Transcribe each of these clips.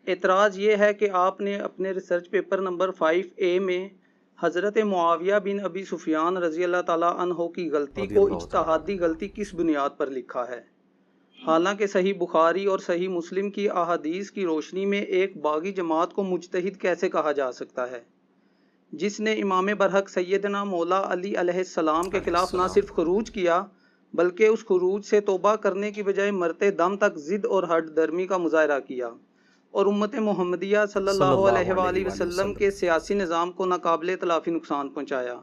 اعتراض یہ ہے کہ آپ نے اپنے ریسرچ پیپر نمبر 5A میں حضرت معاویہ بن ابی سفیان رضی اللہ تعالیٰ عنہ کی غلطی کو اجتہادی غلطی کس بنیاد پر لکھا ہے، حالانکہ صحیح بخاری اور صحیح مسلم کی احادیث کی روشنی میں ایک باغی جماعت کو مجتہد کیسے کہا جا سکتا ہے، جس نے امام برحق سیدنا مولا علی علیہ السلام کے خلاف نہ صرف خروج کیا بلکہ اس خروج سے توبہ کرنے کی بجائے مرتے دم تک ضد اور ہٹ درمی کا مظاہرہ کیا اور امت محمدیہ صلی اللہ علیہ وآلہ وسلم کے سیاسی نظام کو ناقابل تلافی نقصان پہنچایا،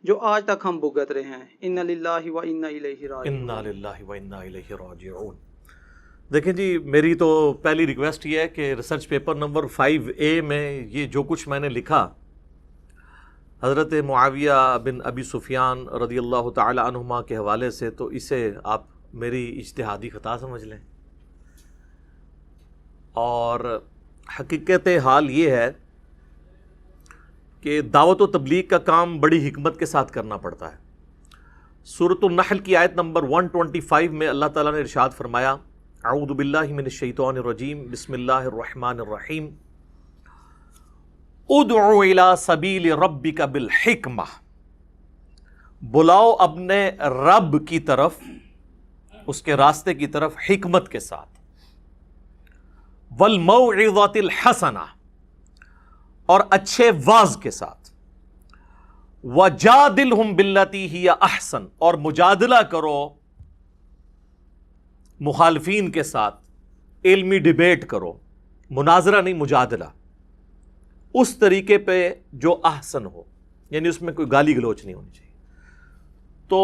جو آج تک ہم بھگت رہے ہیں۔ ان للہ و انا الیہ راجعون۔ انا للہ و انا الیہ راجعون۔ دیکھیں جی، میری تو پہلی ریکویسٹ یہ ہے کہ ریسرچ پیپر نمبر 5A میں یہ جو کچھ میں نے لکھا حضرت معاویہ بن ابی سفیان رضی اللہ تعالی عنہما کے حوالے سے، تو اسے آپ میری اجتہادی خطا سمجھ لیں، اور حقیقت حال یہ ہے کہ دعوت و تبلیغ کا کام بڑی حکمت کے ساتھ کرنا پڑتا ہے۔ سورۃ النحل کی آیت نمبر 125 میں اللہ تعالیٰ نے ارشاد فرمایا، اعوذ باللہ من الشیطان الرجیم، بسم اللہ الرحمن الرحیم، ادعو الی سبیل ربک بالحکمہ، بلاؤ اپنے رب کی طرف، اس کے راستے کی طرف حکمت کے ساتھ، والموعظۃ الحسنہ، اور اچھے واعظ کے ساتھ، وجادلہم باللتی ہی احسن، اور مجادلہ کرو مخالفین کے ساتھ، علمی ڈیبیٹ کرو، مناظرہ نہیں، مجادلہ، اس طریقے پہ جو احسن ہو، یعنی اس میں کوئی گالی گلوچ نہیں ہونی چاہیے۔ تو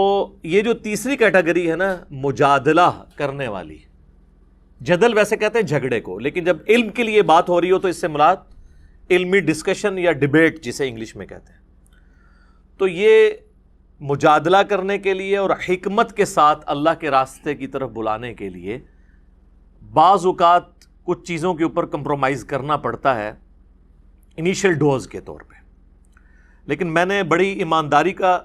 یہ جو تیسری کیٹیگری ہے نا، مجادلہ کرنے والی، جدل ویسے کہتے ہیں جھگڑے کو، لیکن جب علم کے لیے بات ہو رہی ہو تو اس سے مراد علمی ڈسکشن یا ڈیبیٹ جسے انگلش میں کہتے ہیں۔ تو یہ مجادلہ کرنے کے لیے اور حکمت کے ساتھ اللہ کے راستے کی طرف بلانے کے لیے بعض اوقات کچھ چیزوں کے اوپر کمپرومائز کرنا پڑتا ہے انیشل ڈوز کے طور پہ، لیکن میں نے بڑی ایمانداری کا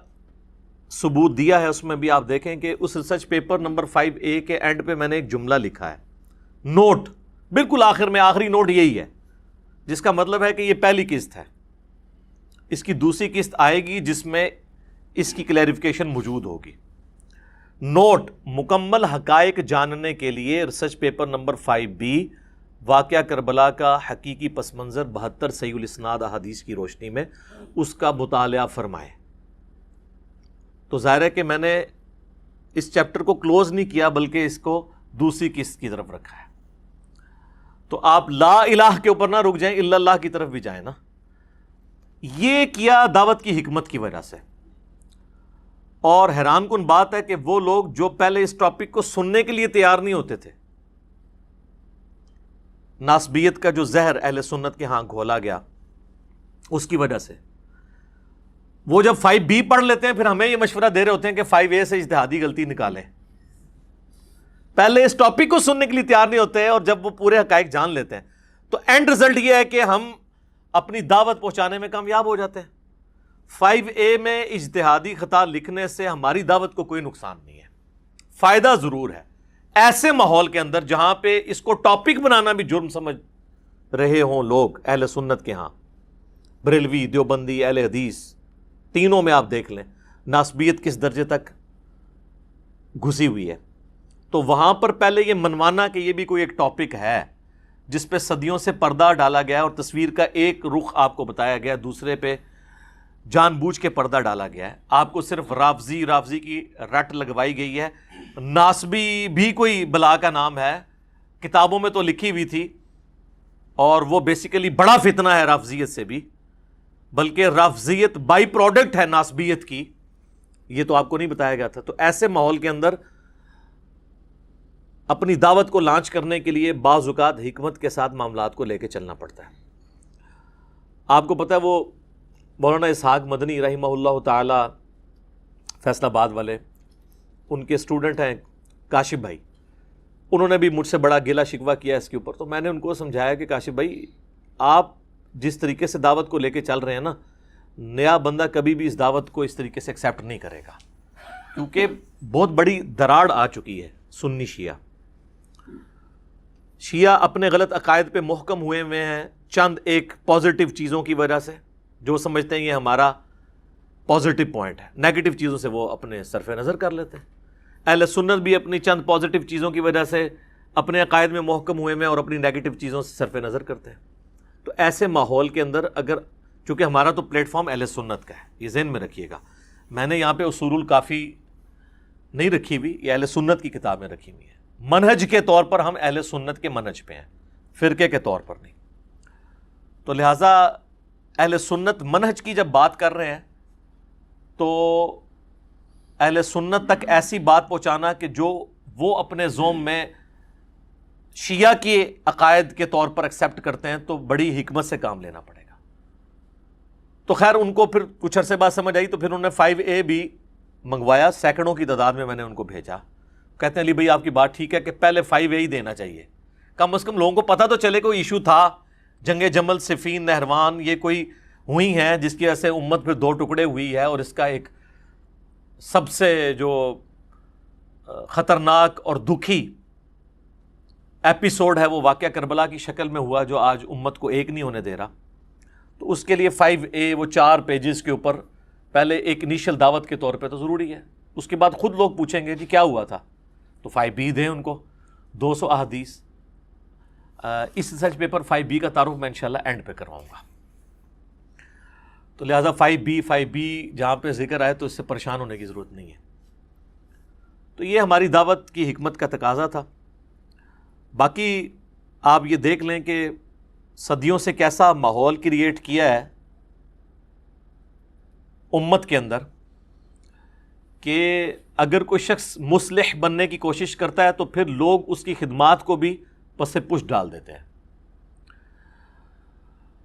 ثبوت دیا ہے۔ اس میں بھی آپ دیکھیں کہ اس ریسرچ پیپر نمبر 5A کے اینڈ پہ میں نے ایک جملہ لکھا ہے، نوٹ، بالکل آخر میں آخری نوٹ یہی ہے، جس کا مطلب ہے کہ یہ پہلی قسط ہے، اس کی دوسری قسط آئے گی جس میں اس کی کلیریفیکیشن موجود ہوگی۔ نوٹ، مکمل حقائق جاننے کے لیے ریسرچ پیپر نمبر 5B، واقعہ کربلا کا حقیقی پس منظر 72 صحیح الاسناد احادیث کی روشنی میں اس کا مطالعہ فرمائیں۔ تو ظاہر ہے کہ میں نے اس چیپٹر کو کلوز نہیں کیا بلکہ اس کو دوسری قسط کی طرف رکھا ہے۔ تو آپ لا الہ کے اوپر نہ رک جائیں، الا اللہ کی طرف بھی جائیں نا۔ یہ کیا دعوت کی حکمت کی وجہ سے، اور حیران کن بات ہے کہ وہ لوگ جو پہلے اس ٹاپک کو سننے کے لیے تیار نہیں ہوتے تھے، ناسبیت کا جو زہر اہل سنت کے ہاں گھولا گیا اس کی وجہ سے، وہ جب 5B پڑھ لیتے ہیں پھر ہمیں یہ مشورہ دے رہے ہوتے ہیں کہ 5A سے اجتہادی غلطی نکالیں۔ پہلے اس ٹاپک کو سننے کے لیے تیار نہیں ہوتے اور جب وہ پورے حقائق جان لیتے ہیں تو اینڈ رزلٹ یہ ہے کہ ہم اپنی دعوت پہنچانے میں کامیاب ہو جاتے ہیں۔ 5A میں اجتہادی خطا لکھنے سے ہماری دعوت کو کوئی نقصان نہیں ہے، فائدہ ضرور ہے۔ ایسے ماحول کے اندر جہاں پہ اس کو ٹاپک بنانا بھی جرم سمجھ رہے ہوں لوگ اہل سنت کے ہاں، بریلوی، دیوبندی، اہل حدیث، تینوں میں آپ دیکھ لیں ناسبیت کس درجے تک گھسی ہوئی ہے، تو وہاں پر پہلے یہ منوانا کہ یہ بھی کوئی ایک ٹاپک ہے جس پہ صدیوں سے پردہ ڈالا گیا اور تصویر کا ایک رخ آپ کو بتایا گیا، دوسرے پہ جان بوجھ کے پردہ ڈالا گیا ہے، آپ کو صرف رافضی کی رٹ لگوائی گئی ہے۔ ناسبی بھی کوئی بلا کا نام ہے، کتابوں میں تو لکھی ہوئی تھی، اور وہ بیسیکلی بڑا فتنہ ہے رافضیت سے بھی، بلکہ رافضیت بائی پروڈکٹ ہے ناسبیت کی، یہ تو آپ کو نہیں بتایا گیا تھا۔ تو ایسے ماحول کے اندر اپنی دعوت کو لانچ کرنے کے لیے بعض اوقات حکمت کے ساتھ معاملات کو لے کے چلنا پڑتا ہے۔ آپ کو پتہ ہے وہ مولانا اسحاق مدنی رحمہ اللہ تعالی فیصل آباد والے، ان کے اسٹوڈنٹ ہیں کاشف بھائی، انہوں نے بھی مجھ سے بڑا گیلا شکوہ کیا اس کے اوپر، تو میں نے ان کو سمجھایا کہ کاشف بھائی آپ جس طریقے سے دعوت کو لے کے چل رہے ہیں نا، نیا بندہ کبھی بھی اس دعوت کو اس طریقے سے ایکسیپٹ نہیں کرے گا، کیونکہ بہت بڑی دراڑ آ چکی ہے سنی شیعہ۔ شیعہ اپنے غلط عقائد پہ محکم ہوئے ہیں چند ایک پازیٹیو چیزوں کی وجہ سے، جو سمجھتے ہیں یہ ہمارا پازیٹیو پوائنٹ ہے، نیگیٹو چیزوں سے وہ اپنے صرف نظر کر لیتے ہیں۔ اہل سنت بھی اپنی چند پازیٹیو چیزوں کی وجہ سے اپنے عقائد میں محکم ہوئے ہیں اور اپنی نیگیٹو چیزوں سے صرف نظر کرتے ہیں۔ تو ایسے ماحول کے اندر اگر، چونکہ ہمارا تو پلیٹ فارم اہل سنت کا ہے، یہ ذہن میں رکھیے گا، میں نے یہاں پہ اصول الکافی نہیں رکھی ہوئی، یہ اہل سنت کی کتاب میں رکھی ہوئی ہے۔ منہج کے طور پر ہم اہل سنت کے منہج پہ ہیں، فرقے کے طور پر نہیں۔ تو لہٰذا اہل سنت منہج کی جب بات کر رہے ہیں تو اہل سنت تک ایسی بات پہنچانا کہ جو وہ اپنے زوم میں شیعہ کے عقائد کے طور پر ایکسیپٹ کرتے ہیں، تو بڑی حکمت سے کام لینا پڑے گا۔ تو خیر ان کو پھر کچھ عرصے بعد سمجھ آئی، تو پھر انہوں نے 5A بھی منگوایا، سینکڑوں کی تعداد میں نے ان کو بھیجا۔ کہتے ہیں علی بھائی آپ کی بات ٹھیک ہے کہ پہلے 5A ہی دینا چاہیے، کم از کم لوگوں کو پتہ تو چلے کوئی ایشو تھا، جنگ جمل، صفین، نہروان، یہ کوئی ہوئی ہیں جس کی وجہ سے امت پھر دو ٹکڑے ہوئی ہے، اور اس کا ایک سب سے جو خطرناک اور دکھی ایپیسوڈ ہے وہ واقعہ کربلا کی شکل میں ہوا، جو آج امت کو ایک نہیں ہونے دے رہا۔ تو اس کے لیے 5A وہ 4 پیجز کے اوپر پہلے ایک انیشل دعوت کے طور پہ تو ضروری ہے، اس کے بعد خود لوگ پوچھیں گے جی کیا ہوا تھا، تو 5B دیں ان کو 200 احادیث۔ اس ریسرچ پیپر 5B کا تعارف میں انشاءاللہ اینڈ پہ کرواؤں گا۔ تو لہٰذا 5B جہاں پہ ذکر آئے تو اس سے پریشان ہونے کی ضرورت نہیں ہے۔ تو یہ ہماری دعوت کی حکمت کا تقاضا تھا۔ باقی آپ یہ دیکھ لیں کہ صدیوں سے کیسا ماحول کریٹ کیا ہے امت کے اندر کہ اگر کوئی شخص مصلح بننے کی کوشش کرتا ہے تو پھر لوگ اس کی خدمات کو بھی پس پش ڈال دیتے ہیں۔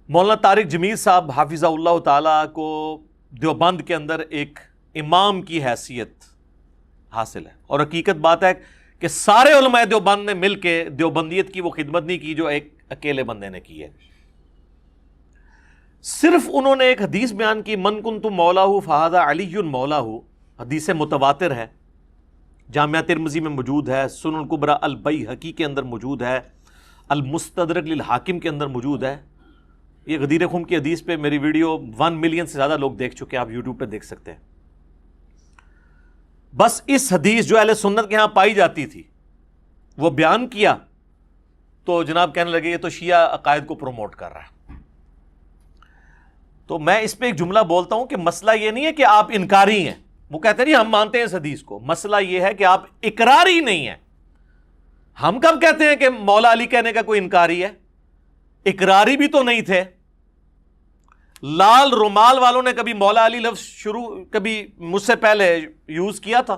مولانا طارق جمیل صاحب حافظہ اللہ تعالیٰ کو دیوبند کے اندر ایک امام کی حیثیت حاصل ہے، اور حقیقت بات ہے کہ سارے علماء دیوبند نے مل کے دیوبندیت کی وہ خدمت نہیں کی جو ایک اکیلے بندے نے کی ہے۔ صرف انہوں نے ایک حدیث بیان کی، من کنت مولاہ فہذا علی مولاہ، حدیث متواتر ہے، جامعہ ترمذی میں موجود ہے، سنن الکبری البیہقی کے اندر موجود ہے، المستدرک للحاکم کے اندر موجود ہے۔ یہ غدیر خم کی حدیث پہ میری ویڈیو 1 ملین سے زیادہ لوگ دیکھ چکے ہیں، آپ یوٹیوب پہ دیکھ سکتے ہیں۔ بس اس حدیث جو اہل سنت کے ہاں پائی جاتی تھی وہ بیان کیا تو جناب کہنے لگے یہ تو شیعہ عقائد کو پروموٹ کر رہا ہے۔ تو میں اس پہ ایک جملہ بولتا ہوں کہ مسئلہ یہ نہیں ہے کہ آپ انکاری ہیں، وہ کہتے ہیں ہم مانتے ہیں اس حدیث کو، مسئلہ یہ ہے کہ آپ اقراری نہیں ہیں۔ ہم کب کہتے ہیں کہ مولا علی کہنے کا کوئی انکاری ہے؟ اقراری بھی تو نہیں تھے۔ لال رومال والوں نے کبھی مولا علی لفظ کبھی مجھ سے پہلے یوز کیا تھا؟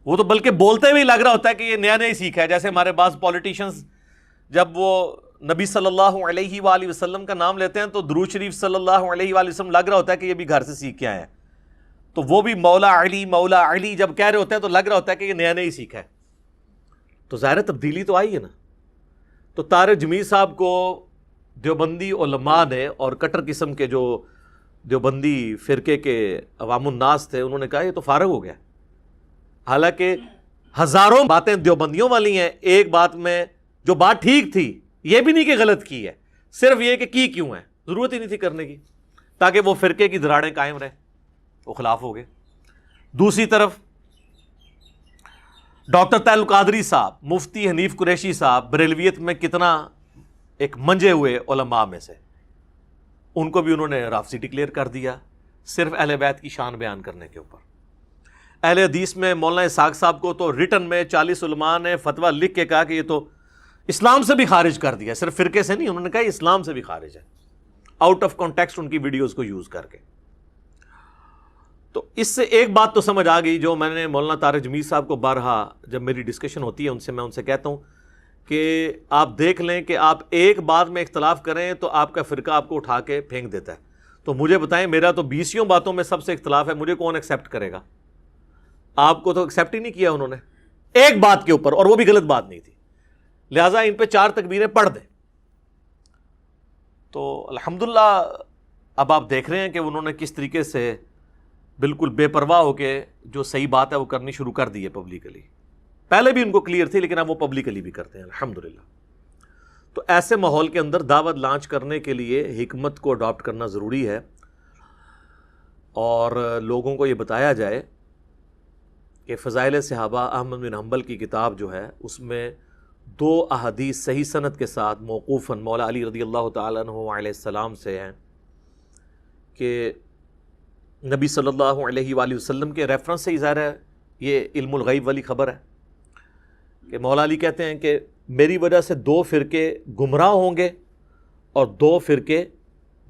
وہ تو بلکہ بولتے ہوئے لگ رہا ہوتا ہے کہ یہ نیا سیکھا ہے، جیسے ہمارے بعض پولیٹیشنز جب وہ نبی صلی اللہ علیہ وآلہ وسلم کا نام لیتے ہیں تو درود شریف صلی اللہ علیہ وآلہ وسلم لگ رہا ہوتا ہے کہ یہ بھی گھر سے سیکھ کے آئے ہیں، تو وہ بھی مولا علی جب کہہ رہے ہوتے ہیں تو لگ رہا ہوتا ہے کہ یہ نیا نہیں سیکھا ہے۔ تو ظاہر تبدیلی تو آئی ہے نا۔ تو طارق جمیل صاحب کو دیوبندی علماء نے اور کٹر قسم کے جو دیوبندی فرقے کے عوام الناس تھے انہوں نے کہا یہ تو فارغ ہو گیا، حالانکہ ہزاروں باتیں دیوبندیوں والی ہیں، ایک بات میں جو بات ٹھیک تھی یہ بھی نہیں کہ غلط کی ہے، صرف یہ کہ کی کیوں ہے، ضرورت ہی نہیں تھی کرنے کی، تاکہ وہ فرقے کی دراڑیں قائم رہیں، وہ خلاف ہو گئے۔ دوسری طرف ڈاکٹر طاہر القادری صاحب، مفتی حنیف قریشی صاحب بریلویت میں کتنا ایک منجے ہوئے علماء میں سے، ان کو بھی انہوں نے رافضی ڈکلیئر کر دیا صرف اہل بیت کی شان بیان کرنے کے اوپر۔ اہل حدیث میں مولانا اسحاق صاحب کو تو ریٹن میں 40 علماء نے فتویٰ لکھ کے کہا کہ یہ تو اسلام سے بھی خارج کر دیا، صرف فرقے سے نہیں، انہوں نے کہا یہ اسلام سے بھی خارج ہے، آؤٹ آف کانٹیکسٹ ان کی ویڈیوز کو یوز کر کے۔ تو اس سے ایک بات تو سمجھ آ گئی، جو میں نے مولانا طارق جمیل صاحب کو بارہا جب میری ڈسکشن ہوتی ہے ان سے، میں ان سے کہتا ہوں کہ آپ دیکھ لیں کہ آپ ایک بات میں اختلاف کریں تو آپ کا فرقہ آپ کو اٹھا کے پھینک دیتا ہے۔ تو مجھے بتائیں، میرا تو 20 باتوں میں سب سے اختلاف ہے، مجھے کون ایکسیپٹ کرے گا؟ آپ کو تو ایکسیپٹ ہی نہیں کیا انہوں نے ایک بات کے اوپر، اور وہ بھی غلط بات نہیں تھی، لہٰذا ان پہ 4 تکبیریں پڑھ دیں۔ تو الحمدللہ اب آپ دیکھ رہے ہیں کہ انہوں نے کس طریقے سے بالکل بے پرواہ ہو کے جو صحیح بات ہے وہ کرنی شروع کر دی ہے پبلکلی۔ پہلے بھی ان کو کلیئر تھی لیکن اب وہ پبلکلی بھی کرتے ہیں الحمدللہ۔ تو ایسے ماحول کے اندر دعوت لانچ کرنے کے لیے حکمت کو اڈاپٹ کرنا ضروری ہے، اور لوگوں کو یہ بتایا جائے کہ فضائل صحابہ احمد بن حنبل کی کتاب جو ہے اس میں 2 احادیث صحیح سند کے ساتھ موقوفاً مولا علی رضی اللہ تعالیٰ عنہ علیہ السلام سے ہیں کہ نبی صلی اللہ علیہ وآلہ وسلم کے ریفرنس سے ہی ظاہر ہے یہ علم الغیب والی خبر ہے کہ مولا علی کہتے ہیں کہ میری وجہ سے 2 فرقے گمراہ ہوں گے اور 2 فرقے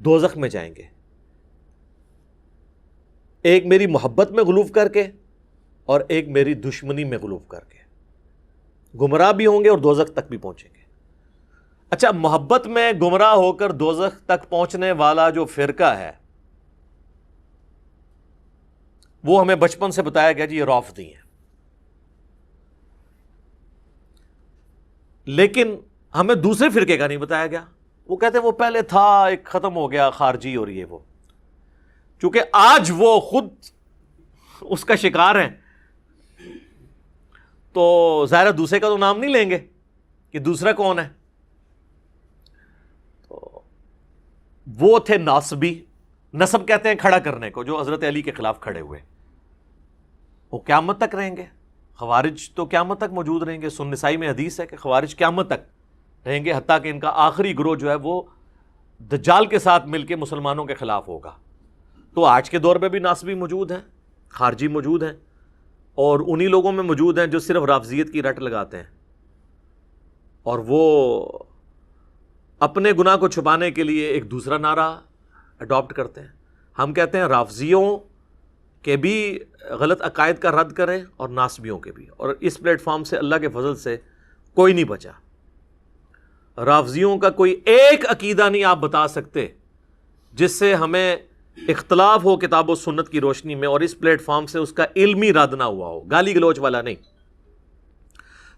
دوزخ میں جائیں گے، ایک میری محبت میں غلوف کر کے اور ایک میری دشمنی میں غلوف کر کے، گمراہ بھی ہوں گے اور دوزخ تک بھی پہنچیں گے۔ اچھا، محبت میں گمراہ ہو کر دوزخ تک پہنچنے والا جو فرقہ ہے وہ ہمیں بچپن سے بتایا گیا جی یہ رافضی ہیں، لیکن ہمیں دوسرے فرقے کا نہیں بتایا گیا۔ وہ کہتے ہیں وہ پہلے تھا، ایک ختم ہو گیا، خارجی، اور یہ وہ، چونکہ آج وہ خود اس کا شکار ہیں تو ظاہر دوسرے کا تو نام نہیں لیں گے کہ دوسرا کون ہے۔ تو وہ تھے ناصبی، نسب کہتے ہیں کھڑا کرنے کو، جو حضرت علی کے خلاف کھڑے ہوئے، وہ قیامت تک رہیں گے۔ خوارج تو قیامت تک موجود رہیں گے، سنن نسائی میں حدیث ہے کہ خوارج قیامت تک رہیں گے، حتیٰ کہ ان کا آخری گروہ جو ہے وہ دجال کے ساتھ مل کے مسلمانوں کے خلاف ہوگا۔ تو آج کے دور میں بھی ناصبی موجود ہیں، خارجی موجود ہیں، اور انہی لوگوں میں موجود ہیں جو صرف رافضیت کی رٹ لگاتے ہیں، اور وہ اپنے گناہ کو چھپانے کے لیے ایک دوسرا نعرہ اڈاپٹ کرتے ہیں۔ ہم کہتے ہیں رافضیوں کے بھی غلط عقائد کا رد کریں اور ناصبیوں کے بھی، اور اس پلیٹ فارم سے اللہ کے فضل سے کوئی نہیں بچا۔ رافضیوں کا کوئی ایک عقیدہ نہیں آپ بتا سکتے جس سے ہمیں اختلاف ہو کتاب و سنت کی روشنی میں، اور اس پلیٹ فارم سے اس کا علمی رد نہ ہوا ہو، گالی گلوچ والا نہیں،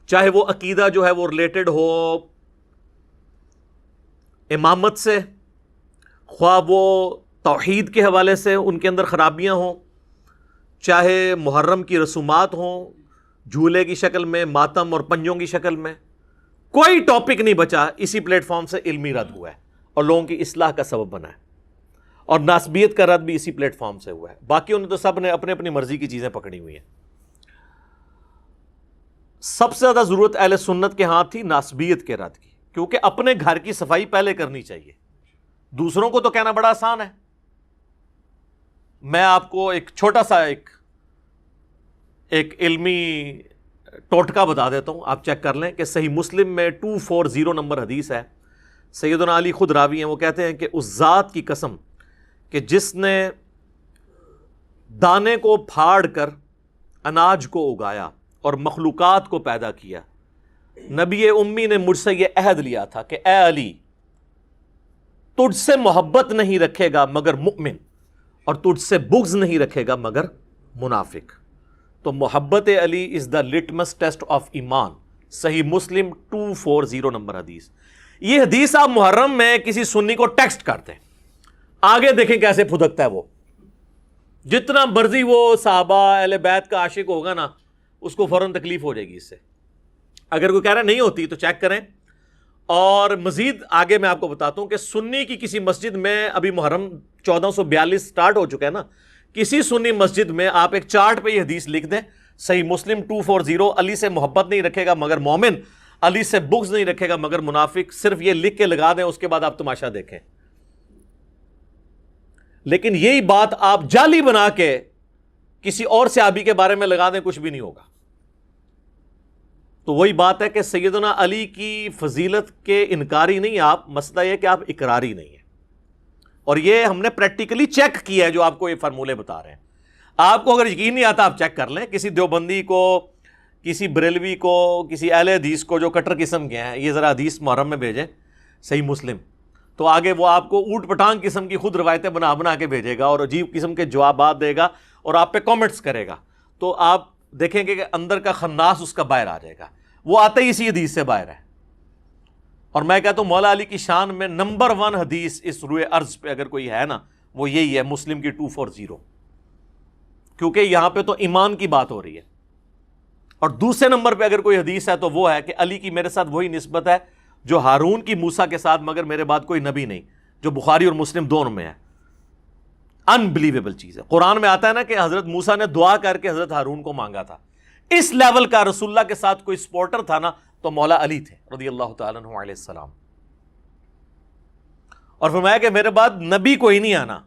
چاہے وہ عقیدہ جو ہے وہ ریلیٹڈ ہو امامت سے، خواہ وہ توحید کے حوالے سے ان کے اندر خرابیاں ہوں، چاہے محرم کی رسومات ہوں، جھولے کی شکل میں، ماتم اور پنجوں کی شکل میں، کوئی ٹاپک نہیں بچا، اسی پلیٹ فارم سے علمی رد ہوا ہے اور لوگوں کی اصلاح کا سبب بنا ہے، اور ناسبیت کا رد بھی اسی پلیٹ فارم سے ہوا ہے۔ باقیوں نے تو سب نے اپنے اپنی مرضی کی چیزیں پکڑی ہوئی ہیں۔ سب سے زیادہ ضرورت اہل سنت کے ہاتھ تھی ناسبیت کے رد کی، کیونکہ اپنے گھر کی صفائی پہلے کرنی چاہیے، دوسروں کو تو کہنا بڑا آسان ہے۔ میں آپ کو ایک چھوٹا سا ایک علمی ٹوٹکا بتا دیتا ہوں، آپ چیک کر لیں کہ صحیح مسلم میں 240 نمبر حدیث ہے، سیدنا علی خود راوی ہیں، وہ کہتے ہیں کہ اس ذات کی قسم کہ جس نے دانے کو پھاڑ کر اناج کو اگایا اور مخلوقات کو پیدا کیا، نبی امی نے مجھ سے یہ عہد لیا تھا کہ اے علی، تجھ سے محبت نہیں رکھے گا مگر مؤمن، اور تجھ سے بغض نہیں رکھے گا مگر منافق۔ تو محبت علی از دا لٹمس ٹیسٹ آف ایمان، صحیح مسلم 240 نمبر حدیث۔ یہ حدیث آپ محرم میں کسی سنی کو ٹیکسٹ کرتے ہیں، آگے دیکھیں کیسے پھدکتا ہے وہ، جتنا مرضی وہ صحابہ اہل بیت کا عاشق ہوگا نا، اس کو فوراً تکلیف ہو جائے گی اس سے۔ اگر کوئی کہہ رہا نہیں ہوتی تو چیک کریں۔ اور مزید آگے میں آپ کو بتاتا ہوں کہ سنی کی کسی مسجد میں، ابھی محرم 1442 سٹارٹ ہو چکا ہے نا، کسی سنی مسجد میں آپ ایک چارٹ پہ یہ حدیث لکھ دیں، صحیح مسلم 240، علی سے محبت نہیں رکھے گا مگر مومن، علی سے بغض نہیں رکھے گا مگر منافق، صرف یہ لکھ کے لگا دیں، اس کے بعد آپ تماشا دیکھیں۔ لیکن یہی بات آپ جعلی بنا کے کسی اور صحابی کے بارے میں لگا دیں، کچھ بھی نہیں ہوگا۔ تو وہی بات ہے کہ سیدنا علی کی فضیلت کے انکاری نہیں آپ، مسئلہ یہ کہ آپ اقراری نہیں ہیں، اور یہ ہم نے پریکٹیکلی چیک کیا ہے جو آپ کو یہ فارمولے بتا رہے ہیں۔ آپ کو اگر یقین نہیں آتا آپ چیک کر لیں، کسی دیوبندی کو، کسی بریلوی کو، کسی اہل حدیث کو جو کٹر قسم کے ہیں، یہ ذرا حدیث محرم میں بھیجیں صحیح مسلم، تو آگے وہ آپ کو اوٹ پٹانگ قسم کی خود روایتیں بنا بنا کے بھیجے گا اور عجیب قسم کے جوابات دے گا اور آپ پہ کامنٹس کرے گا، تو آپ دیکھیں گے کہ اندر کا خناس اس کا باہر آ جائے گا، وہ آتے ہی اسی حدیث سے باہر ہے۔ اور میں کہتا ہوں مولا علی کی شان میں نمبر 1 حدیث اس روئے ارض پہ اگر کوئی ہے نا، وہ یہی ہے، مسلم کی 240، کیونکہ یہاں پہ تو ایمان کی بات ہو رہی ہے، اور دوسرے نمبر پہ اگر کوئی حدیث ہے تو وہ ہے کہ علی کی میرے ساتھ وہی نسبت ہے جو ہارون کی موسیٰ کے ساتھ، مگر میرے بعد کوئی نبی نہیں، جو بخاری اور مسلم دونوں میں ہے۔ انبلیویبل چیز ہے۔ قرآن میں آتا ہے نا کہ حضرت موسیٰ نے دعا کر کے حضرت ہارون کو مانگا تھا۔ اس لیول کا رسول اللہ کے ساتھ کوئی سپورٹر تھا نا تو مولا علی تھے رضی اللہ تعالیٰ عنہ علیہ السلام۔ اور فرمایا کہ میرے بعد نبی کوئی نہیں آنا،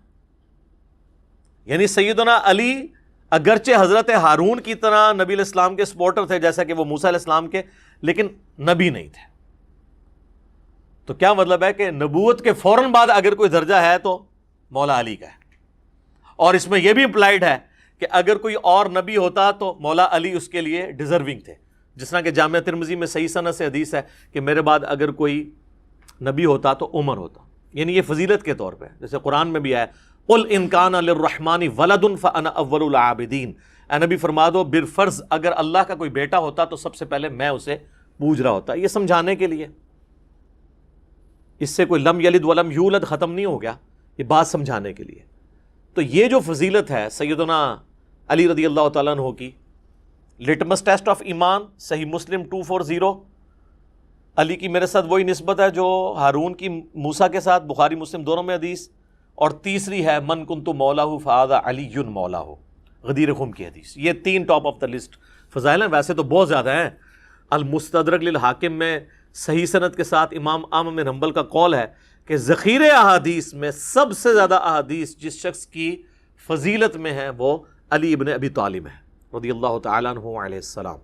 یعنی سیدنا علی اگرچہ حضرت ہارون کی طرح نبی علیہ السلام کے سپورٹر تھے جیسا کہ وہ موسیٰ علیہ السلام کے، لیکن نبی نہیں تھے۔ تو کیا مطلب ہے کہ نبوت کے فوراً بعد اگر کوئی درجہ ہے تو مولا علی کا ہے۔ اور اس میں یہ بھی امپلائڈ ہے کہ اگر کوئی اور نبی ہوتا تو مولا علی اس کے لیے ڈیزرونگ تھے، جس طرح کہ جامعہ ترمذی میں صحیح سند سے حدیث ہے کہ میرے بعد اگر کوئی نبی ہوتا تو عمر ہوتا، یعنی یہ فضیلت کے طور پہ، جیسے قرآن میں بھی ہے قل ان کان للرحمن ولد فانا اول العابدین، اے نبی فرما دو بالفرض اگر اللہ کا کوئی بیٹا ہوتا تو سب سے پہلے میں اسے پوج رہا ہوتا۔ یہ سمجھانے کے لیے، اس سے کوئی لم یلد ولم یولد ختم نہیں ہو گیا، یہ بات سمجھانے کے لیے۔ تو یہ جو فضیلت ہے سیدنا علی رضی اللہ تعالیٰ عنہ کی، لٹمس ٹیسٹ آف ایمان، صحیح مسلم 240، علی کی میرے ساتھ وہی نسبت ہے جو ہارون کی موسیٰ کے ساتھ، بخاری مسلم دونوں میں حدیث۔ اور تیسری ہے من کنت مولاہ فہذا علی مولاہ، غدیر خم کی حدیث۔ یہ تین ٹاپ آف دا لسٹ فضائل ہیں، ویسے تو بہت زیادہ ہیں۔ المستدرک للحاکم میں صحیح سند کے ساتھ امام احمد بن حنبل کا قول ہے کہ ذخیرے احادیث میں سب سے زیادہ احادیث جس شخص کی فضیلت میں ہیں وہ علی ابن ابی طالب ہے رضی اللہ تعالیٰ عنہ علیہ السلام۔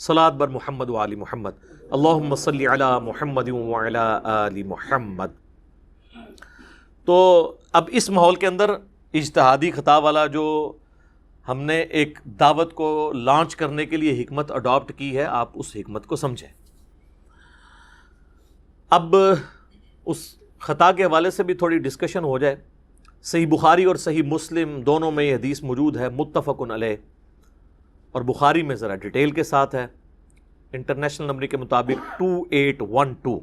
صلاۃ بر محمد و آل محمد، اللہم صلی علی محمد و علی آل محمد۔ تو اب اس ماحول کے اندر اجتہادی خطا والا جو ہم نے ایک دعوت کو لانچ کرنے کے لیے حکمت اڈاپٹ کی ہے، آپ اس حکمت کو سمجھیں۔ اب اس خطا کے حوالے سے بھی تھوڑی ڈسکشن ہو جائے۔ صحیح بخاری اور صحیح مسلم دونوں میں یہ حدیث موجود ہے، متفق علیہ، اور بخاری میں ذرا ڈیٹیل کے ساتھ ہے، انٹرنیشنل نمبر کے مطابق 2812۔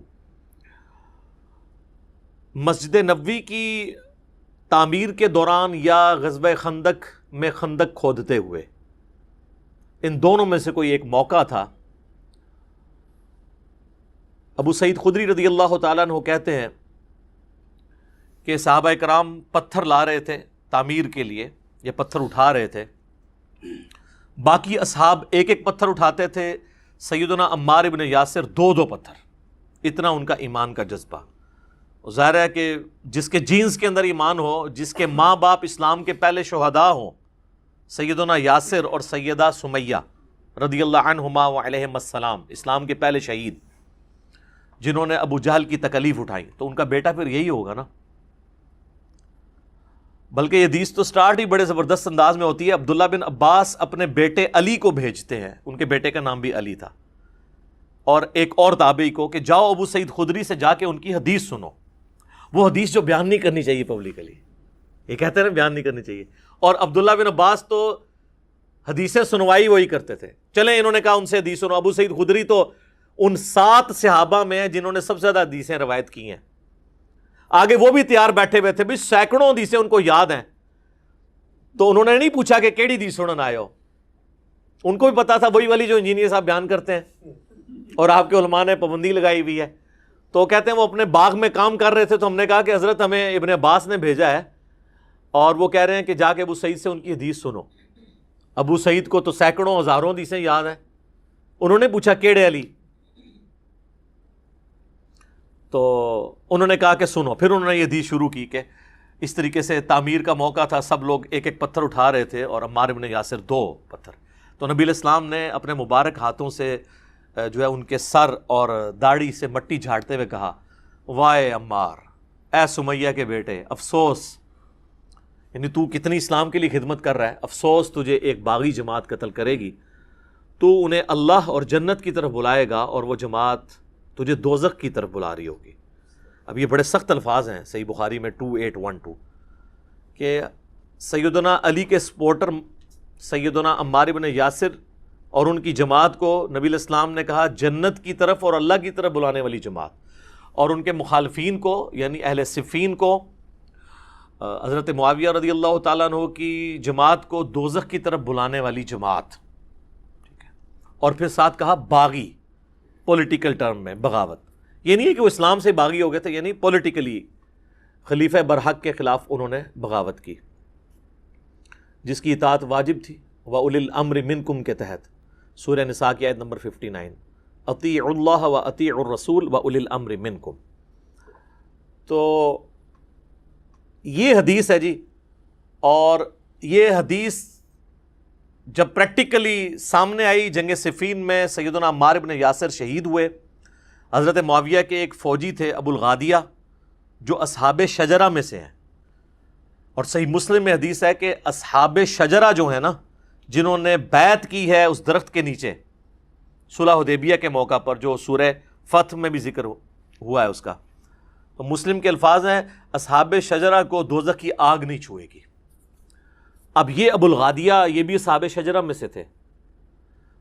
مسجد نبوی کی تعمیر کے دوران یا غزوہ خندق میں خندق کھودتے ہوئے، ان دونوں میں سے کوئی ایک موقع تھا۔ ابو سعید خدری رضی اللہ تعالیٰ عنہ کہتے ہیں کہ صحابہ کرام پتھر لا رہے تھے تعمیر کے لیے، یا پتھر اٹھا رہے تھے، باقی اصحاب ایک ایک پتھر اٹھاتے تھے، سیدنا عمار ابن یاسر دو دو پتھر، اتنا ان کا ایمان کا جذبہ۔ ظاہر ہے کہ جس کے جینز کے اندر ایمان ہو، جس کے ماں باپ اسلام کے پہلے شہداء ہوں، سیدنا یاسر اور سیدہ سمیہ رضی اللہ عنہما و علیہم السلام، اسلام کے پہلے شہید جنہوں نے ابو جہل کی تکلیف اٹھائی، تو ان کا بیٹا پھر یہی ہوگا نا۔ بلکہ یہ حدیث تو سٹارٹ ہی بڑے زبردست انداز میں ہوتی ہے۔ عبداللہ بن عباس اپنے بیٹے علی کو بھیجتے ہیں، ان کے بیٹے کا نام بھی علی تھا، اور ایک اور تابعی کو کہ جاؤ ابو سعید خدری سے جا کے ان کی حدیث سنو، وہ حدیث جو بیان نہیں کرنی چاہیے پبلکلی، یہ کہتے ہیں نا بیان نہیں کرنی چاہیے۔ اور عبداللہ بن عباس تو حدیثیں سنوائی وہی کرتے تھے، چلیں انہوں نے کہا ان سے حدیث سنو۔ ابو سعید خدری تو ان 7 صحابہ میں ہیں جنہوں نے سب سے زیادہ حدیثیں روایت کی ہیں، آگے وہ بھی تیار بیٹھے ہوئے تھے، بھی سینکڑوں حدیثیں ان کو یاد ہیں، تو انہوں نے نہیں پوچھا کہ کیڑی حدیث سنن آئے ہو، ان کو بھی پتا تھا وہی والی جو انجینئر صاحب بیان کرتے ہیں، اور آپ کے علماء نے پابندی لگائی ہوئی ہے۔ تو کہتے ہیں وہ اپنے باغ میں کام کر رہے تھے، تو ہم نے کہا کہ حضرت ہمیں ابن عباس نے بھیجا ہے، اور وہ کہہ رہے ہیں کہ جا کے ابو سعید سے ان کی حدیث سنو۔ ابو سعید کو تو سینکڑوں ہزاروں حدیثیں یاد ہیں، انہوں نے پوچھا کیڑے علی، تو انہوں نے کہا کہ سنو۔ پھر انہوں نے یہ حدیث شروع کی کہ اس طریقے سے تعمیر کا موقع تھا، سب لوگ ایک ایک پتھر اٹھا رہے تھے اور عمار ابن یاسر 2 پتھر۔ تو نبی علیہ السلام نے اپنے مبارک ہاتھوں سے جو ہے ان کے سر اور داڑھی سے مٹی جھاڑتے ہوئے کہا، وائے عمار، اے سمیہ کے بیٹے، افسوس، یعنی تو کتنی اسلام کے لیے خدمت کر رہا ہے، افسوس تجھے ایک باغی جماعت قتل کرے گی، تو انہیں اللہ اور جنت کی طرف بلائے گا اور وہ جماعت تجھے دوزخ کی طرف بلا رہی ہوگی۔ اب یہ بڑے سخت الفاظ ہیں صحیح بخاری میں 2812 کہ سیدنا علی کے سپورٹر سیدنا عمار بن یاسر اور ان کی جماعت کو نبی علیہ السلام نے کہا جنت کی طرف اور اللہ کی طرف بلانے والی جماعت، اور ان کے مخالفین کو یعنی اہل صفین کو، حضرت معاویہ رضی اللہ تعالیٰ عنہ کی جماعت کو دوزخ کی طرف بلانے والی جماعت، ٹھیک ہے، اور پھر ساتھ کہا باغی، پولیٹیکل ٹرم میں بغاوت. یہ نہیں ہے کہ وہ اسلام سے باغی ہو گئے تھے، یعنی پولیٹیکلی خلیفہ برحق کے خلاف انہوں نے بغاوت کی، جس کی اطاعت واجب تھی. وَأُولِي الْأَمْرِ مِنْكُمْ کے تحت سورہ نساء کی آیت نمبر 59، اطیعوا اللہ واطیعوا الرسول وَأُولِي الْأَمْرِ مِنْكُمْ. تو یہ حدیث ہے جی. اور یہ حدیث جب پریکٹیکلی سامنے آئی جنگ صفین میں سیدنا عمار بن یاسر شہید ہوئے. حضرت معاویہ کے ایک فوجی تھے ابو الغادیہ جو اصحاب شجرہ میں سے ہیں، اور صحیح مسلم میں حدیث ہے کہ اصحاب شجرہ جو ہیں نا، جنہوں نے بیعت کی ہے اس درخت کے نیچے صلح حدیبیہ کے موقع پر، جو سورہ فتح میں بھی ذکر ہوا ہے اس کا، تو مسلم کے الفاظ ہیں اصحاب شجرہ کو دوزخ کی آگ نہیں چھوئے گی. اب یہ ابو الغادیہ یہ بھی اصحاب شجرہ میں سے تھے.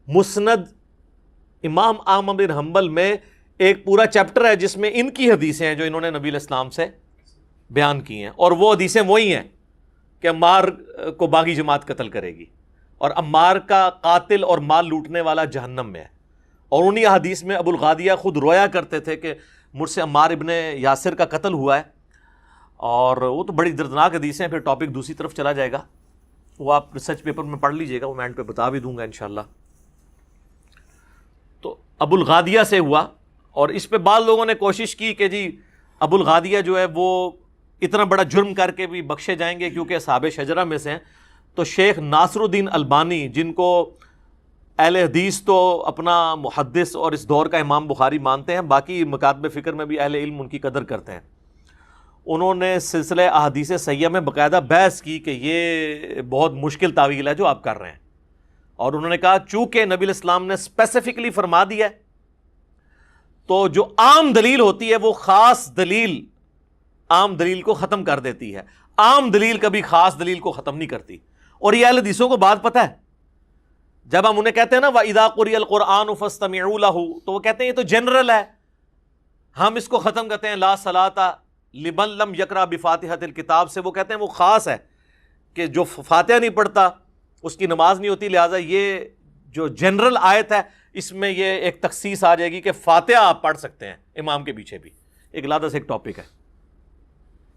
مسند امام احمد بن حنبل میں ایک پورا چیپٹر ہے جس میں ان کی حدیثیں ہیں جو انہوں نے نبی علیہ السلام سے بیان کی ہیں، اور وہ حدیثیں وہی ہیں کہ عمار کو باغی جماعت قتل کرے گی اور عمار کا قاتل اور مال لوٹنے والا جہنم میں ہے. اور انہی حدیث میں ابو الغادیہ خود رویا کرتے تھے کہ مجھ سے عمار ابن یاسر کا قتل ہوا ہے. اور وہ تو بڑی دردناک حدیثیں ہیں، پھر ٹاپک دوسری طرف چلا جائے گا، وہ آپ ریسرچ پیپر میں پڑھ لیجئے گا، وہ میں اینڈ پہ بتا بھی دوں گا انشاءاللہ. تو ابو الغادیہ سے ہوا، اور اس پہ بعض لوگوں نے کوشش کی کہ جی ابو الغادیہ جو ہے وہ اتنا بڑا جرم کر کے بھی بخشے جائیں گے کیونکہ اصحاب شجرہ میں سے ہیں. تو شیخ ناصر الدین البانی، جن کو اہل حدیث تو اپنا محدث اور اس دور کا امام بخاری مانتے ہیں، باقی مکاتب فکر میں بھی اہل علم ان کی قدر کرتے ہیں، انہوں نے سلسلہ احادیث صحیحہ میں باقاعدہ بحث کی کہ یہ بہت مشکل تعویل ہے جو آپ کر رہے ہیں. اور انہوں نے کہا چونکہ نبی علیہ السلام نے اسپیسیفکلی فرما دیا ہے تو جو عام دلیل ہوتی ہے وہ خاص دلیل عام دلیل کو ختم کر دیتی ہے، عام دلیل کبھی خاص دلیل کو ختم نہیں کرتی. اور یہ اہل حدیثوں کو بات پتہ ہے، جب ہم انہیں کہتے ہیں نا وَإِذَا قُرِئَ الْقُرْآنُ فَاسْتَمِعُوا لَهُ، تو وہ کہتے ہیں یہ تو جنرل ہے، ہم اس کو ختم کرتے ہیں لا صلاۃ لمن لم یقرأ بفاتحۃ الکتاب سے. وہ کہتے ہیں وہ خاص ہے کہ جو فاتحہ نہیں پڑھتا اس کی نماز نہیں ہوتی، لہٰذا یہ جو جنرل آیت ہے اس میں یہ ایک تخصیص آ جائے گی کہ فاتحہ آپ پڑھ سکتے ہیں امام کے پیچھے بھی. ایک علیحدہ سے ایک ٹاپک ہے.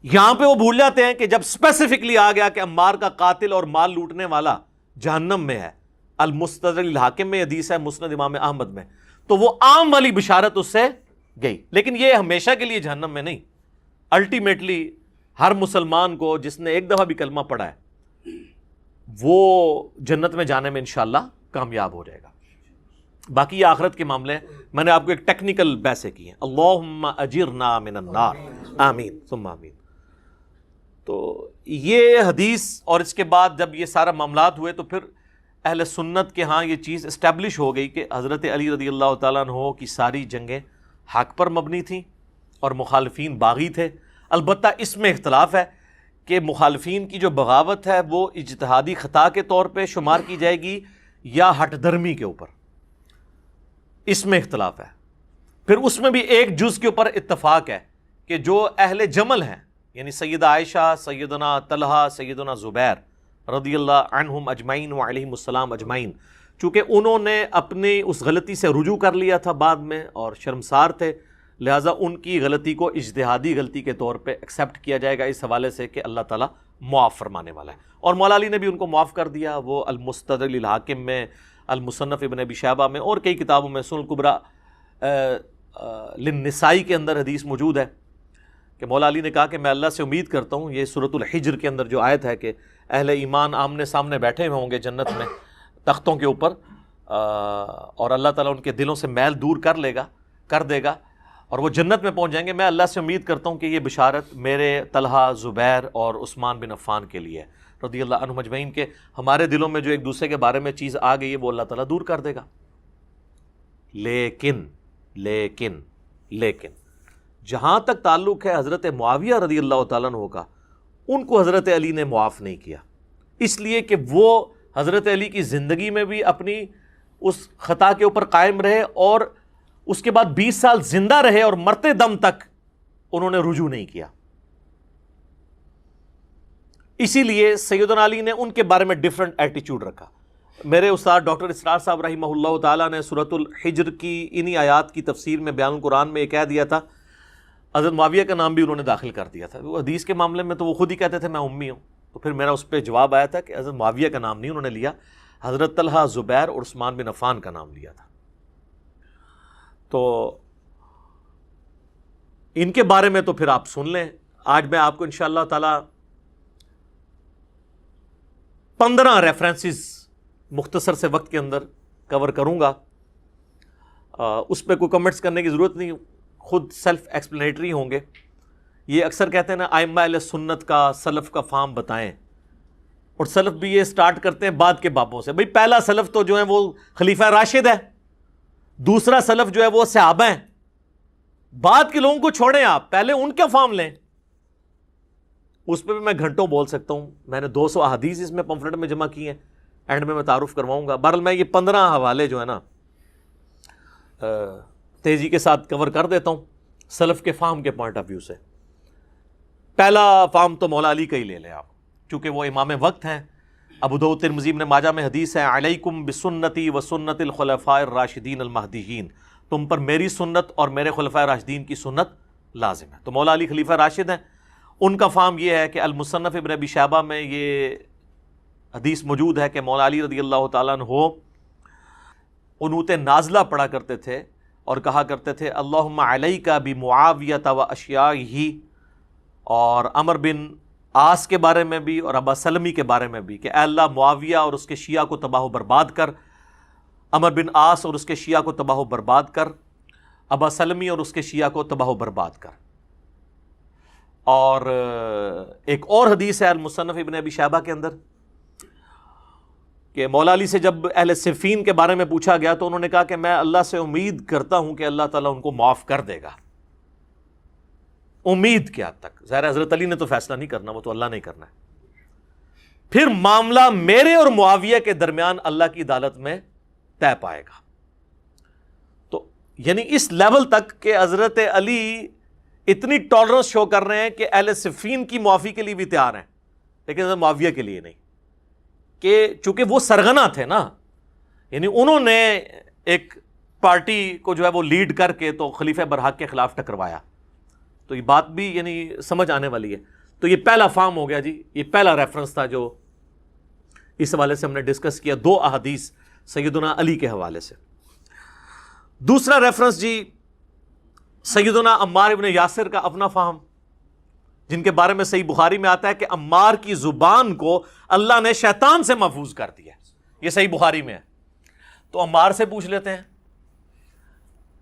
یہاں پہ وہ بھول جاتے ہیں کہ جب اسپیسیفکلی آ گیا کہ عمار کا قاتل اور مال لوٹنے والا جہنم میں ہے، المستدرک الحاکم میں حدیث ہے، مسند امام احمد میں، تو وہ عام والی بشارت اس سے گئی. لیکن یہ ہمیشہ کے لیے جہنم میں نہیں، الٹیمیٹلی ہر مسلمان کو جس نے ایک دفعہ بھی کلمہ پڑھا ہے وہ جنت میں جانے میں انشاءاللہ کامیاب ہو جائے گا. باقی یہ آخرت کے معاملے ہیں، میں نے آپ کو ایک ٹیکنیکل بحثیں کی ہیں. اللہم اجرنا من النار، آمین ثم آمین. تو یہ حدیث اور اس کے بعد جب یہ سارا معاملات ہوئے تو پھر اہل سنت کے ہاں یہ چیز اسٹیبلش ہو گئی کہ حضرت علی رضی اللہ تعالیٰ عنہ کی ساری جنگیں حق پر مبنی تھیں اور مخالفین باغی تھے. البتہ اس میں اختلاف ہے کہ مخالفین کی جو بغاوت ہے وہ اجتہادی خطا کے طور پہ شمار کی جائے گی یا ہٹ درمی کے اوپر، اس میں اختلاف ہے. پھر اس میں بھی ایک جز کے اوپر اتفاق ہے کہ جو اہل جمل ہیں، یعنی سیدہ عائشہ، سیدنا طلحہ، سیدنا زبیر رضی اللہ عنہم اجمعین وعلیہم السلام اجمعین، چونکہ انہوں نے اپنی اس غلطی سے رجوع کر لیا تھا بعد میں اور شرمسار تھے، لہٰذا ان کی غلطی کو اجتہادی غلطی کے طور پہ ایکسیپٹ کیا جائے گا اس حوالے سے کہ اللہ تعالیٰ معاف فرمانے والا ہے. اور مولا علی نے بھی ان کو معاف کر دیا. وہ المستدرک للحاکم میں، المصنف ابن ابی شیبہ میں اور کئی کتابوں میں، سنن الکبریٰ للنسائی کے اندر حدیث موجود ہے کہ مولا علی نے کہا کہ میں اللہ سے امید کرتا ہوں، یہ سورۃ الحجر کے اندر جو آیت ہے کہ اہل ایمان آمنے سامنے بیٹھے ہوئے ہوں گے جنت میں تختوں کے اوپر، اور اللہ تعالیٰ ان کے دلوں سے میل دور کر دے گا اور وہ جنت میں پہنچ جائیں گے. میں اللہ سے امید کرتا ہوں کہ یہ بشارت میرے طلحہ، زبیر اور عثمان بن عفان کے لیے رضی اللہ عنہم اجمعین، کے ہمارے دلوں میں جو ایک دوسرے کے بارے میں چیز آ گئی ہے وہ اللہ تعالیٰ دور کر دے گا. لیکن جہاں تک تعلق ہے حضرت معاویہ رضی اللہ تعالیٰ عنہ کا، ان کو حضرت علی نے معاف نہیں کیا، اس لیے کہ وہ حضرت علی کی زندگی میں بھی اپنی اس خطا کے اوپر قائم رہے اور اس کے بعد 20 سال زندہ رہے اور مرتے دم تک انہوں نے رجوع نہیں کیا. اسی لیے سیدنا علی نے ان کے بارے میں ڈیفرنٹ ایٹیچیوڈ رکھا. میرے استاد ڈاکٹر اسرار صاحب رحمہ اللہ تعالیٰ نے سورۃ الحجر کی انہی آیات کی تفسیر میں بیان القرآن میں یہ کہہ دیا تھا، حضرت معاویہ کا نام بھی انہوں نے داخل کر دیا تھا. وہ حدیث کے معاملے میں تو وہ خود ہی کہتے تھے میں امی ہوں، تو پھر میرا اس پہ جواب آیا تھا کہ حضرت معاویہ کا نام نہیں انہوں نے لیا، حضرت طلحہ، زبیر اور عثمان بن عفان کا نام لیا تھا. تو ان کے بارے میں تو پھر آپ سن لیں. آج میں آپ کو انشاءاللہ تعالی 15 ریفرنسز مختصر سے وقت کے اندر کور کروں گا. اس پہ کوئی کمنٹس کرنے کی ضرورت نہیں، خود سیلف ایکسپلینیٹری ہوں گے. یہ اکثر کہتے ہیں نا ائمہ اہل سنت کا سلف کا فام بتائیں، اور سلف بھی یہ سٹارٹ کرتے ہیں بعد کے بابوں سے. بھئی پہلا سلف تو جو ہے وہ خلیفہ راشد ہے، دوسرا سلف جو ہے وہ صحابہ ہیں. بعد کے لوگوں کو چھوڑیں، آپ پہلے ان کا فارم لیں. اس پہ بھی میں گھنٹوں بول سکتا ہوں. میں نے 200 احادیث اس میں پمفلٹ میں جمع کی ہیں، اینڈ میں تعارف کرواؤں گا. بہرحال میں یہ 15 حوالے جو ہے نا تیزی کے ساتھ کور کر دیتا ہوں سلف کے فارم کے پوائنٹ آف ویو سے. پہلا فارم تو مولا علی کا ہی لے لیں آپ، چونکہ وہ امام وقت ہیں. ابو داؤد، ترمذی، ابن ماجہ میں حدیث ہے، علیکم بسنتی و سنت الخلفاء الراشدین المہدیین، تم پر میری سنت اور میرے خلفاء راشدین کی سنت لازم ہے. تو مولا علی خلیفہ راشد ہیں. ان کا فارم یہ ہے کہ المصنف ابن ابی شیبہ میں یہ حدیث موجود ہے کہ مولا علی رضی اللہ تعالیٰ عنہ قنوت نازلہ پڑھا کرتے تھے اور کہا کرتے تھے اللہم علیک بمعاویہ و اشیاءہ، اور عمر بن عاص کے بارے میں بھی اور ابا سلمی کے بارے میں بھی کہ اے اللہ معاویہ اور اس کے شیعہ کو تباہ و برباد کر، عمر بن عاص اور اس کے شیعہ کو تباہ و برباد کر، ابا سلمی اور اس کے شیعہ کو تباہ و برباد کر. اور ایک اور حدیث ہے المصنف ابن ابی شیبہ کے اندر کہ مولا علی سے جب اہل صفین کے بارے میں پوچھا گیا تو انہوں نے کہا کہ میں اللہ سے امید کرتا ہوں کہ اللہ تعالیٰ ان کو معاف کر دے گا. امید کیا تک؟ ظاہر حضرت علی نے تو فیصلہ نہیں کرنا، وہ تو اللہ نے کرنا ہے. پھر معاملہ میرے اور معاویہ کے درمیان اللہ کی عدالت میں طے پائے گا. تو یعنی اس لیول تک کہ حضرت علی اتنی ٹالرنس شو کر رہے ہیں کہ اہل صفین کی معافی کے لیے بھی تیار ہیں، لیکن حضرت معاویہ کے لیے نہیں، کہ چونکہ وہ سرغنہ تھے نا، یعنی انہوں نے ایک پارٹی کو جو ہے وہ لیڈ کر کے تو خلیفہ برحق کے خلاف ٹکروایا. تو یہ بات بھی یعنی سمجھ آنے والی ہے. تو یہ پہلا فارم ہو گیا جی، یہ پہلا ریفرنس تھا جو اس حوالے سے ہم نے ڈسکس کیا، 2 احادیث سیدنا علی کے حوالے سے. دوسرا ریفرنس جی سیدنا عمار ابن یاسر کا اپنا فہم، جن کے بارے میں صحیح بخاری میں آتا ہے کہ عمار کی زبان کو اللہ نے شیطان سے محفوظ کر دیا. یہ صحیح بخاری میں ہے. تو عمار سے پوچھ لیتے ہیں.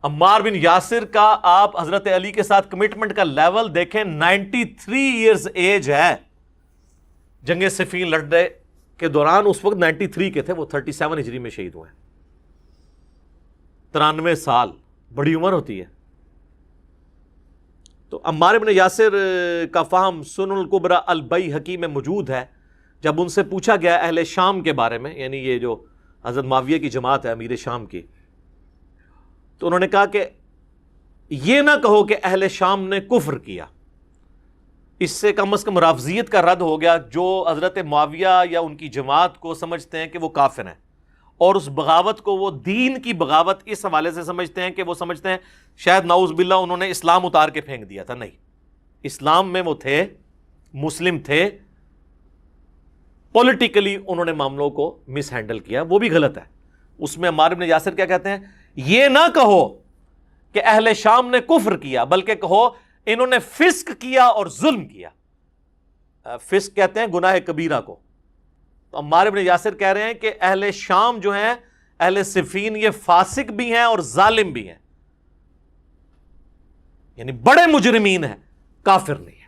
عمار بن یاسر کا آپ حضرت علی کے ساتھ کمٹمنٹ کا لیول دیکھیں، 93 ایئرز ایج ہے. جنگ صفین لڑنے کے دوران اس وقت 93 کے تھے، وہ 37 ہجری میں شہید ہوئے. 93 سال بڑی عمر ہوتی ہے. تو عمار بن یاسر کا فہم سنن الکبری البیہقی میں موجود ہے. جب ان سے پوچھا گیا اہل شام کے بارے میں، یعنی یہ جو حضرت معاویہ کی جماعت ہے امیر شام کی، تو انہوں نے کہا کہ یہ نہ کہو کہ اہل شام نے کفر کیا. اس سے کم از کم رافضیت کا رد ہو گیا، جو حضرت معاویہ یا ان کی جماعت کو سمجھتے ہیں کہ وہ کافر ہیں، اور اس بغاوت کو وہ دین کی بغاوت اس حوالے سے سمجھتے ہیں کہ وہ سمجھتے ہیں شاید نعوذ باللہ انہوں نے اسلام اتار کے پھینک دیا تھا. نہیں، اسلام میں وہ تھے، مسلم تھے، پولیٹیکلی انہوں نے معاملوں کو مس ہینڈل کیا، وہ بھی غلط ہے. اس میں عمار بن یاسر کیا کہتے ہیں، یہ نہ کہو کہ اہل شام نے کفر کیا، بلکہ کہو انہوں نے فسق کیا اور ظلم کیا. فسق کہتے ہیں گناہ کبیرہ کو. تو عمار بن یاسر کہہ رہے ہیں کہ اہل شام جو ہیں، اہل صفین، یہ فاسق بھی ہیں اور ظالم بھی ہیں، یعنی بڑے مجرمین ہیں، کافر نہیں ہے.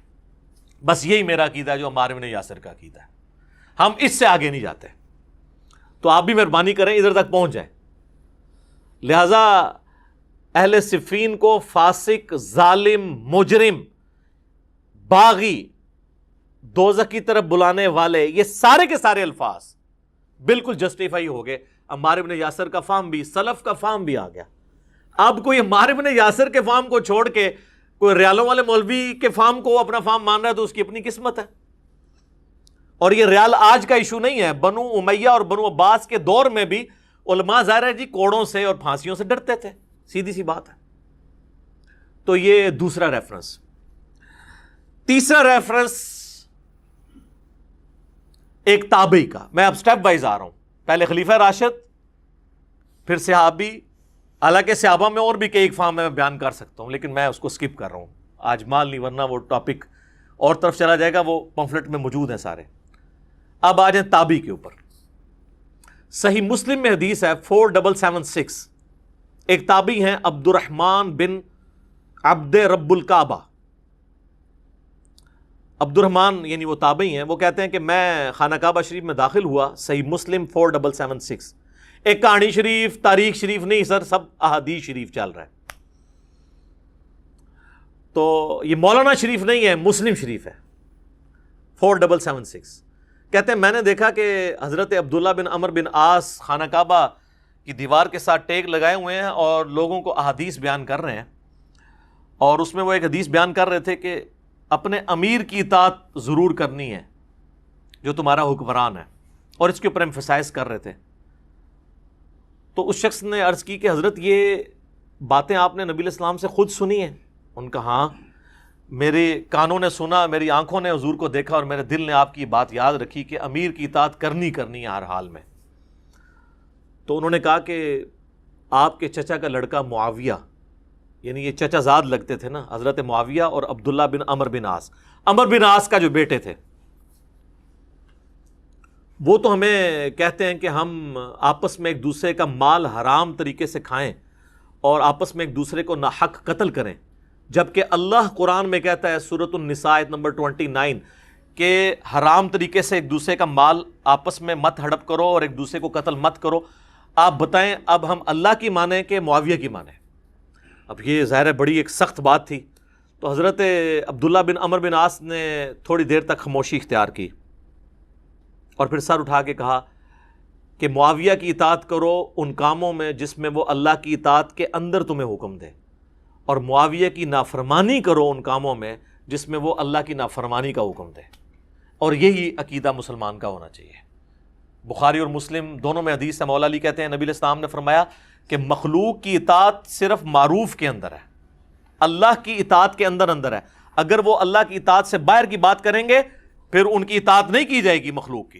بس یہی میرا عقیدہ ہے جو عمار بن یاسر کا عقیدہ ہے. ہم اس سے آگے نہیں جاتے. تو آپ بھی مہربانی کریں ادھر تک پہنچ جائیں. لہذا اہل صفین کو فاسق، ظالم، مجرم، باغی، دوزخ کی طرف بلانے والے، یہ سارے کے سارے الفاظ بالکل جسٹیفائی ہو گئے. عمار بن یاسر کا فہم بھی، سلف کا فہم بھی آ گیا. اب کوئی عمار بن یاسر کے فہم کو چھوڑ کے کوئی ریالوں والے مولوی کے فہم کو اپنا فہم مان رہا ہے تو اس کی اپنی قسمت ہے. اور یہ ریال آج کا ایشو نہیں ہے، بنو امیہ اور بنو عباس کے دور میں بھی علماء ظاہر ہے جی کوڑوں سے اور پھانسیوں سے ڈرتے تھے، سیدھی سی بات ہے۔ تو یہ دوسرا ریفرنس۔ تیسرا ریفرنس ایک تابعی کا، میں اب سٹیپ وائز آ رہا ہوں، پہلے خلیفہ راشد، پھر صحابی، حالانکہ صحابہ میں اور بھی کئی اقسام میں بیان کر سکتا ہوں لیکن میں اس کو سکپ کر رہا ہوں، آج مال نہیں، ورنہ وہ ٹاپک اور طرف چلا جائے گا، وہ پمفلٹ میں موجود ہیں سارے۔ اب آ جائیں تابعی کے اوپر۔ صحیح مسلم میں حدیث ہے 4776، ایک تابعی ہیں عبد الرحمن بن عبد رب الکعبہ۔ عبد الرحمن یعنی وہ تابعی ہیں، وہ کہتے ہیں کہ میں خانہ کعبہ شریف میں داخل ہوا، صحیح مسلم 4776، ایک کہانی شریف، تاریخ شریف نہیں سر، سب احادیث شریف چل رہا ہے۔ تو یہ مولانا شریف نہیں ہے، مسلم شریف ہے 4776۔ کہتے ہیں میں نے دیکھا کہ حضرت عبداللہ بن عمر بن عاص خانہ کعبہ کی دیوار کے ساتھ ٹیک لگائے ہوئے ہیں اور لوگوں کو احادیث بیان کر رہے ہیں، اور اس میں وہ ایک حدیث بیان کر رہے تھے کہ اپنے امیر کی اطاعت ضرور کرنی ہے جو تمہارا حکمران ہے، اور اس کے اوپر ایمفسائز کر رہے تھے۔ تو اس شخص نے عرض کی کہ حضرت یہ باتیں آپ نے نبی علیہ السلام سے خود سنی ہیں؟ ان کا ہاں، میرے کانوں نے سنا، میری آنکھوں نے حضور کو دیکھا، اور میرے دل نے آپ کی بات یاد رکھی کہ امیر کی اطاعت کرنی ہے ہر حال میں۔ تو انہوں نے کہا کہ آپ کے چچا کا لڑکا معاویہ، یعنی یہ چچا زاد لگتے تھے نا، حضرت معاویہ اور عبداللہ بن عمر بن عاص، عمر بن عاص کا جو بیٹے تھے، وہ تو ہمیں کہتے ہیں کہ ہم آپس میں ایک دوسرے کا مال حرام طریقے سے کھائیں اور آپس میں ایک دوسرے کو ناحق قتل کریں، جبکہ اللہ قرآن میں کہتا ہے سورۃ النساء آیت نمبر 29 کہ حرام طریقے سے ایک دوسرے کا مال آپس میں مت ہڑپ کرو اور ایک دوسرے کو قتل مت کرو۔ آپ بتائیں اب ہم اللہ کی مانیں کہ معاویہ کی مانیں؟ اب یہ ظاہر ہے بڑی ایک سخت بات تھی۔ تو حضرت عبداللہ بن عمر بن عاص نے تھوڑی دیر تک خاموشی اختیار کی اور پھر سر اٹھا کے کہا کہ معاویہ کی اطاعت کرو ان کاموں میں جس میں وہ اللہ کی اطاعت کے اندر تمہیں حکم دے، اور معاویہ کی نافرمانی کرو ان کاموں میں جس میں وہ اللہ کی نافرمانی کا حکم دے۔ اور یہی عقیدہ مسلمان کا ہونا چاہیے۔ بخاری اور مسلم دونوں میں حدیث ہے، مولا علی کہتے ہیں نبی علیہ السلام نے فرمایا کہ مخلوق کی اطاعت صرف معروف کے اندر ہے، اللہ کی اطاعت کے اندر ہے۔ اگر وہ اللہ کی اطاعت سے باہر کی بات کریں گے پھر ان کی اطاعت نہیں کی جائے گی مخلوق کی۔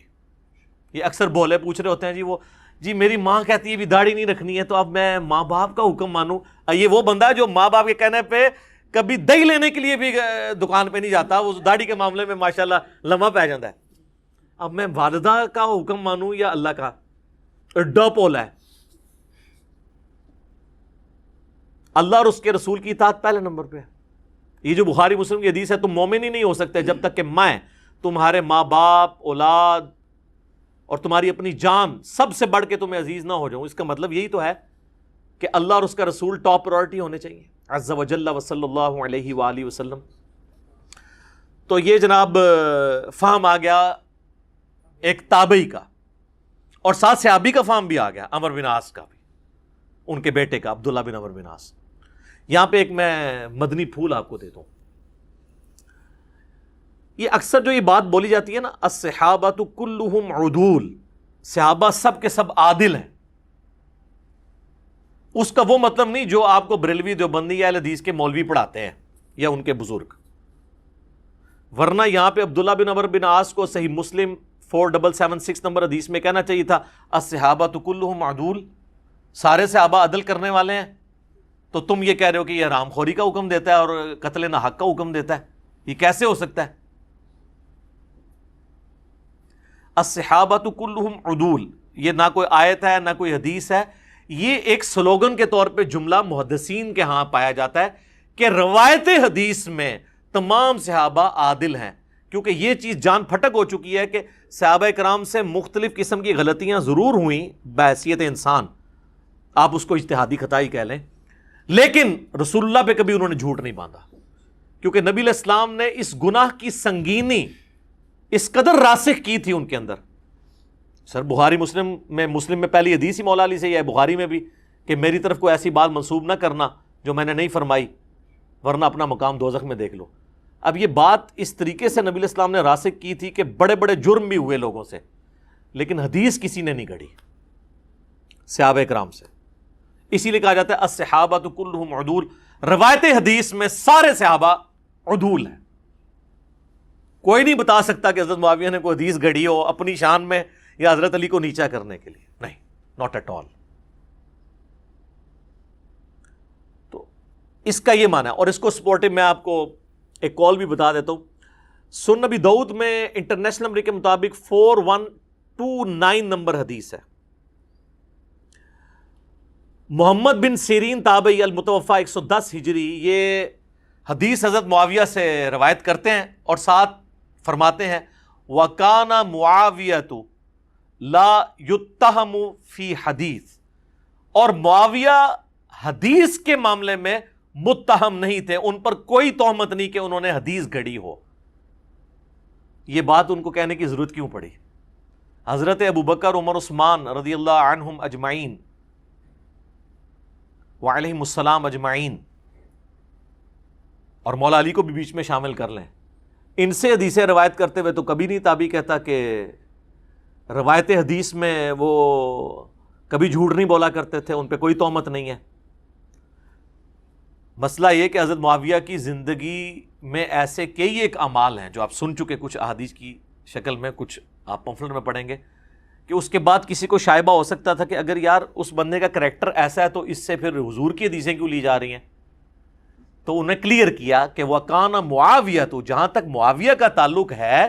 یہ اکثر بولے پوچھ رہے ہوتے ہیں جی میری ماں کہتی ہے بھی داڑھی نہیں رکھنی ہے تو اب میں ماں باپ کا حکم مانوں۔ یہ وہ بندہ ہے جو ماں باپ کے کہنے پہ کبھی دہی لینے کے لیے بھی دکان پہ نہیں جاتا، وہ داڑھی کے معاملے میں ماشاءاللہ لمحہ پہ جاتا ہے۔ اب میں والدہ کا حکم مانوں یا اللہ کا؟ ایڈا پولا ہے۔ اللہ اور اس کے رسول کی اطاعت پہلے نمبر پہ ہے۔ یہ جو بخاری مسلم کی حدیث ہے تم مومن ہی نہیں ہو سکتے جب تک کہ میں تمہارے ماں باپ، اولاد اور تمہاری اپنی جان سب سے بڑھ کے تمہیں عزیز نہ ہو جاؤں۔ اس کا مطلب یہی تو ہے کہ اللہ اور اس کا رسول ٹاپ پرائورٹی ہونے چاہیے، عز و جل و صلی اللہ علیہ وآلہ وسلم۔ تو یہ جناب فہم آ گیا ایک تابعی کا، اور ساتھ صحابی کا فہم بھی آ گیا، عمر بن عاص کا بھی، ان کے بیٹے کا عبداللہ بن عمر بن عاص۔ یہاں پہ ایک میں مدنی پھول آپ کو دیتا ہوں۔ یہ اکثر جو یہ بات بولی جاتی ہے نا، الصحابۃ کلہم عدول، صحابہ سب کے سب عادل ہیں، اس کا وہ مطلب نہیں جو آپ کو بریلوی دیوبندی یا اہل حدیث کے مولوی پڑھاتے ہیں یا ان کے بزرگ۔ ورنہ یہاں پہ عبداللہ بن عمر بن عاص کو صحیح مسلم 4776 نمبر حدیث میں کہنا چاہیے تھا الصحابۃ کلہم عدول، سارے صحابہ عدل کرنے والے ہیں۔ تو تم یہ کہہ رہے ہو کہ یہ حرام خوری کا حکم دیتا ہے اور قتل ناحق کا حکم دیتا ہے، یہ کیسے ہو سکتا ہے؟ الصحابۃ کلہم عدول، یہ نہ کوئی آیت ہے نہ کوئی حدیث ہے، یہ ایک سلوگن کے طور پہ جملہ محدثین کے ہاں پایا جاتا ہے کہ روایت حدیث میں تمام صحابہ عادل ہیں، کیونکہ یہ چیز جان پھٹک ہو چکی ہے کہ صحابہ کرام سے مختلف قسم کی غلطیاں ضرور ہوئیں بحیثیت انسان، آپ اس کو اجتہادی خطائی کہہ لیں، لیکن رسول اللہ پہ کبھی انہوں نے جھوٹ نہیں باندھا، کیونکہ نبی علیہ السلام نے اس گناہ کی سنگینی اس قدر راسخ کی تھی ان کے اندر۔ سر بخاری مسلم میں پہلی حدیث ہی مولا علی سے یہ ہے، بخاری میں بھی، کہ میری طرف کوئی ایسی بات منسوب نہ کرنا جو میں نے نہیں فرمائی ورنہ اپنا مقام دوزخ میں دیکھ لو۔ اب یہ بات اس طریقے سے نبی علیہ السلام نے راسخ کی تھی کہ بڑے بڑے جرم بھی ہوئے لوگوں سے، لیکن حدیث کسی نے نہیں گھڑی صحابہ کرام سے. اسی لیے کہا جاتا ہے الصحابہ کلہم عدول، روایت حدیث میں سارے صحابہ عدول ہیں. کوئی نہیں بتا سکتا کہ حضرت معاویہ نے کوئی حدیث گھڑی ہو اپنی شان میں یا حضرت علی کو نیچا کرنے کے لیے، نہیں، ناٹ ایٹ آل. تو اس کا یہ معنی ہے. اور اس کو سپورٹو میں آپ کو ایک کال بھی بتا دیتا ہوں. سنن نبی داؤد میں انٹرنیشنل نمبر کے مطابق 4129 نمبر حدیث ہے. محمد بن سیرین تابعی المتوفا 110 ہجری یہ حدیث حضرت معاویہ سے روایت کرتے ہیں اور ساتھ فرماتے ہیں وَكَانَ مُعَاوِيَةُ لَا يُتَّهَمُ فِي حدیث، اور معاویہ حدیث کے معاملے میں متہم نہیں تھے، ان پر کوئی تہمت نہیں کہ انہوں نے حدیث گھڑی ہو. یہ بات ان کو کہنے کی ضرورت کیوں پڑی؟ حضرت ابوبکر، عمر، عثمان رضی اللہ عنہم اجمعین وعلیہم السلام اجمعین، اور مولا علی کو بھی بیچ میں شامل کر لیں، ان سے حدیثیں روایت کرتے ہوئے تو کبھی نہیں تابعی کہتا کہ روایت حدیث میں وہ کبھی جھوٹ نہیں بولا کرتے تھے، ان پہ کوئی تہمت نہیں ہے. مسئلہ یہ کہ حضرت معاویہ کی زندگی میں ایسے کئی ایک اعمال ہیں جو آپ سن چکے کچھ احادیث کی شکل میں، کچھ آپ پمفلٹ میں پڑھیں گے کہ اس کے بعد کسی کو شائبہ ہو سکتا تھا کہ اگر یار اس بندے کا کریکٹر ایسا ہے تو اس سے پھر حضور کی حدیثیں کیوں لی جا رہی ہیں. تو انہیں کلیئر کیا کہ وَكَانَ مُعَاوِيَةُ، جہاں تک معاویہ کا تعلق ہے،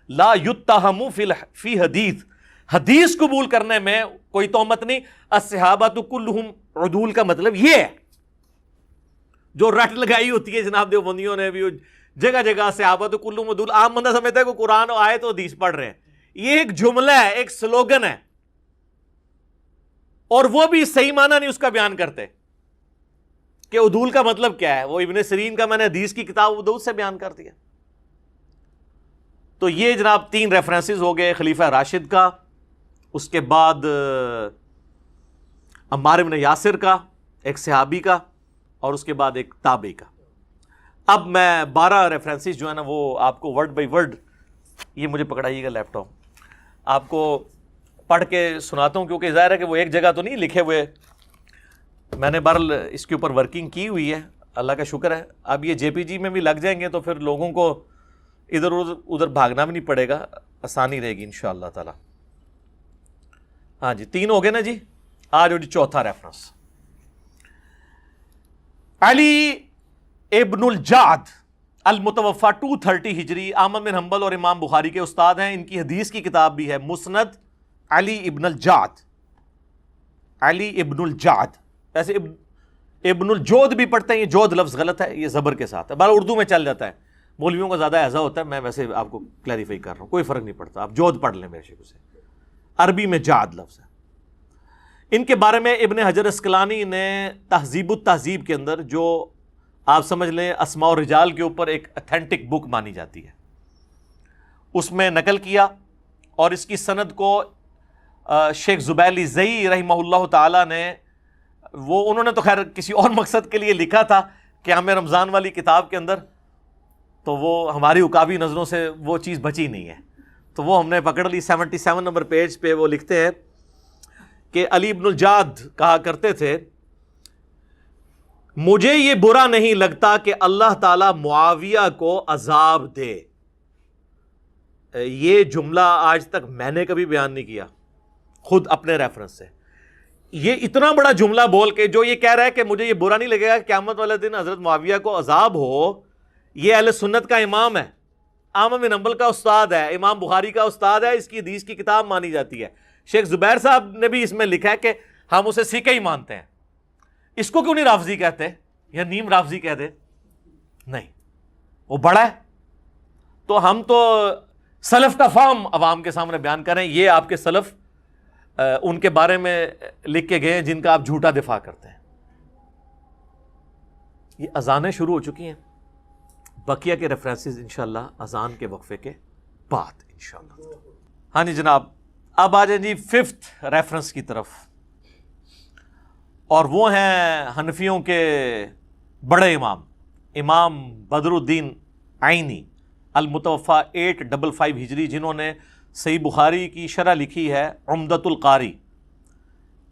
لا يُتَّهَمُ فی حدیث، حدیث قبول کرنے میں کوئی تہمت نہیں. الصحابۃ کلہم عدول کا مطلب یہ ہے جو رٹ لگائی ہوتی ہے جناب دیوبندیوں نے بھی جگہ جگہ صحابۃ کلہم عدول. عام بندہ سمجھتا ہے کہ قرآن آئے تو حدیث پڑھ رہے ہیں. یہ ایک جملہ ہے، ایک سلوگن ہے، اور وہ بھی صحیح معنی نہیں اس کا بیان کرتے کہ عدول کا مطلب کیا ہے. وہ ابن سیرین کا میں نے حدیث کی کتاب ابوداؤد سے بیان کر دیا. تو یہ جناب 3 ریفرنسز ہو گئے، خلیفہ راشد کا، اس کے بعد عمار بن یاسر کا، ایک صحابی کا، اور اس کے بعد ایک تابعی کا. اب میں 12 ریفرنسز جو ہے نا وہ آپ کو ورڈ بائی ورڈ، یہ مجھے پکڑائیے گا لیپ ٹاپ، آپ کو پڑھ کے سناتا ہوں، کیونکہ ظاہر ہے کہ وہ ایک جگہ تو نہیں لکھے ہوئے. میں نے بہرحال اس کے اوپر ورکنگ کی ہوئی ہے، اللہ کا شکر ہے. اب یہ جے پی جی میں بھی لگ جائیں گے تو پھر لوگوں کو ادھر ادھر بھاگنا بھی نہیں پڑے گا، آسانی رہے گی انشاءاللہ تعالی. ہاں جی 3 ہو گئے نا جی. آج جی چوتھا ریفرنس، علی ابن الجعد المتوفا 230 ہجری، احمد بن حنبل اور امام بخاری کے استاد ہیں. ان کی حدیث کی کتاب بھی ہے مسند علی ابن الجعد. علی ابن الجعد، ایسے ابن الجود بھی پڑھتے ہیں، یہ جود لفظ غلط ہے، یہ زبر کے ساتھ ہے. بہرحال اردو میں چل جاتا ہے، مولویوں کا زیادہ ایزا ہوتا ہے، میں ویسے آپ کو کلیریفائی کر رہا ہوں، کوئی فرق نہیں پڑتا، آپ جود پڑھ لیں میرے شکل سے. عربی میں جعد لفظ ہے. ان کے بارے میں ابن حجر اسقلانی نے تہذیب التہذیب کے اندر، جو آپ سمجھ لیں اسماء الرجال کے اوپر ایک اتھینٹک بک مانی جاتی ہے، اس میں نقل کیا، اور اس کی سند کو شیخ زبیلی زئی رحمہ اللہ تعالی نے، وہ انہوں نے تو خیر کسی اور مقصد کے لیے لکھا تھا قیام رمضان والی کتاب کے اندر، تو وہ ہماری عکاوی نظروں سے وہ چیز بچی نہیں ہے، تو وہ ہم نے پکڑ لی. 77 نمبر پیج پہ وہ لکھتے ہیں کہ علی ابن الجعد کہا کرتے تھے، مجھے یہ برا نہیں لگتا کہ اللہ تعالیٰ معاویہ کو عذاب دے. یہ جملہ آج تک میں نے کبھی بیان نہیں کیا خود اپنے ریفرنس سے. یہ اتنا بڑا جملہ بول کے جو یہ کہہ رہا ہے کہ مجھے یہ برا نہیں لگے گا کہ قیامت والے دن حضرت معاویہ کو عذاب ہو. یہ اہل سنت کا امام ہے، احمد بن حنبل کا استاد ہے، امام بخاری کا استاد ہے، اس کی حدیث کی کتاب مانی جاتی ہے. شیخ زبیر صاحب نے بھی اس میں لکھا ہے کہ ہم اسے سیکھے ہی مانتے ہیں. اس کو کیوں نہیں رافضی کہتے یا نیم رافضی کہہ دے؟ نہیں، وہ بڑا ہے. تو ہم تو سلف کا فہم عوام کے سامنے بیان کریں. یہ آپ کے سلف ان کے بارے میں لکھ کے گئے ہیں جن کا آپ جھوٹا دفاع کرتے ہیں. یہ اذانیں شروع ہو چکی ہیں، بقیہ کے ریفرنسز انشاءاللہ اذان کے وقفے کے بعد انشاءاللہ. ہاں جی جناب، اب آ جائیں جی 5th ریفرنس کی طرف، اور وہ ہیں حنفیوں کے بڑے امام، امام بدر الدین عینی المتوفہ 855 ہجری، جنہوں نے صحیح بخاری کی شرح لکھی ہے عمدۃ القاری.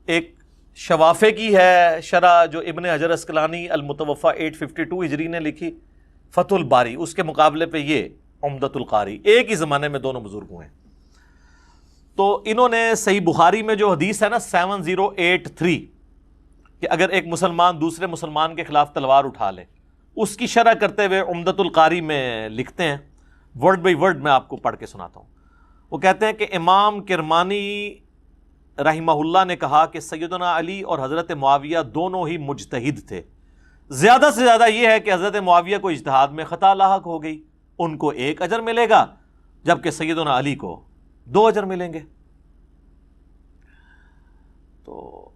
ایک شوافے کی ہے شرح جو ابن حجر اسقلانی المتوفہ 852 ہجری نے لکھی، فتح الباری، اس کے مقابلے پہ یہ عمدۃ القاری. ایک ہی زمانے میں دونوں بزرگ ہوئے ہیں. تو انہوں نے صحیح بخاری میں جو حدیث ہے نا 7083 کہ اگر ایک مسلمان دوسرے مسلمان کے خلاف تلوار اٹھا لے، اس کی شرح کرتے ہوئے عمدۃ القاری میں لکھتے ہیں، ورڈ بائی ورڈ میں آپ کو پڑھ کے سناتا ہوں. وہ کہتے ہیں کہ امام کرمانی رحمہ اللہ نے کہا کہ سیدنا علی اور حضرت معاویہ دونوں ہی مجتہد تھے. زیادہ سے زیادہ یہ ہے کہ حضرت معاویہ کو اجتہاد میں خطا لاحق ہو گئی، ان کو 1 اجر ملے گا، جبکہ سیدنا علی کو 2 اجر ملیں گے. تو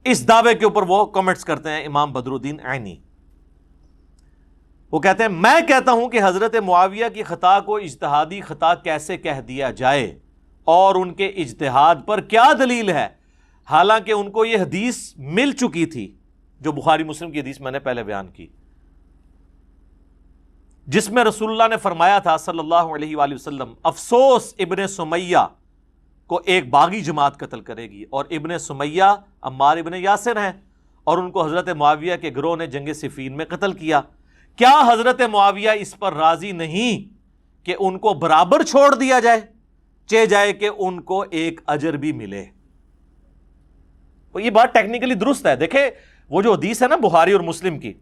اس دعوے کے اوپر وہ کمنٹس کرتے ہیں امام بدر الدین عینی. وہ کہتے ہیں میں کہتا ہوں کہ حضرت معاویہ کی خطا کو اجتہادی خطا کیسے کہہ دیا جائے اور ان کے اجتہاد پر کیا دلیل ہے، حالانکہ ان کو یہ حدیث مل چکی تھی جو بخاری مسلم کی حدیث میں نے پہلے بیان کی، جس میں رسول اللہ نے فرمایا تھا صلی اللہ علیہ وآلہ وسلم، افسوس ابن سمیہ کو ایک باغی جماعت قتل کرے گی، اور ابن سمیہ عمار ابن یاسر ہیں، اور ان کو حضرت معاویہ کے گروہ نے جنگ صفین میں قتل کیا. کیا حضرت معاویہ اس پر راضی نہیں کہ ان کو برابر چھوڑ دیا جائے، چہ جائے کہ ان کو 1 اجر بھی ملے؟ یہ بات ٹیکنیکلی درست ہے. دیکھیں وہ جو حدیث ہے نا بخاری اور مسلم کی،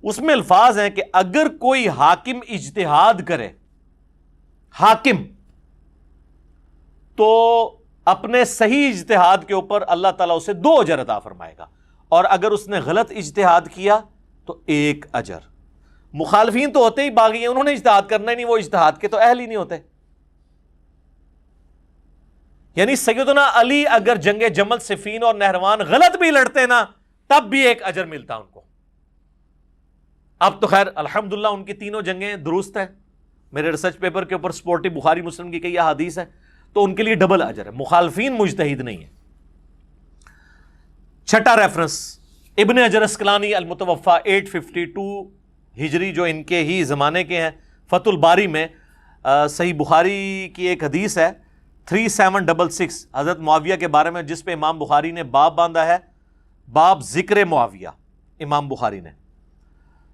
اس میں الفاظ ہیں کہ اگر کوئی حاکم اجتہاد کرے، حاکم، تو اپنے صحیح اجتہاد کے اوپر اللہ تعالیٰ اسے 2 اجر عطا فرمائے گا، اور اگر اس نے غلط اجتہاد کیا تو 1 اجر. مخالفین تو ہوتے ہی باغی ہیں، انہوں نے اجتہاد کرنا ہی نہیں، وہ اجتہاد کے تو اہل ہی نہیں ہوتے. یعنی سیدنا علی اگر جنگ جمل، صفین اور نہروان غلط بھی لڑتے نا، تب بھی 1 اجر ملتا ان کو. اب تو خیر الحمدللہ ان کی تینوں جنگیں درست ہیں، میرے ریسرچ پیپر کے اوپر سپورٹی بخاری مسلم کی کئی احادیث ہے، تو ان کے لیے ڈبل اجر ہے. مخالفین مجتہد نہیں ہے. 6 ریفرنس ابن حجر اسقلانی المتوفہ 852 ہجری، جو ان کے ہی زمانے کے ہیں، فتح الباری میں صحیح بخاری کی ایک حدیث ہے 3766 حضرت معاویہ کے بارے میں، جس پہ امام بخاری نے باب باندھا ہے، باب ذکر معاویہ، امام بخاری نے.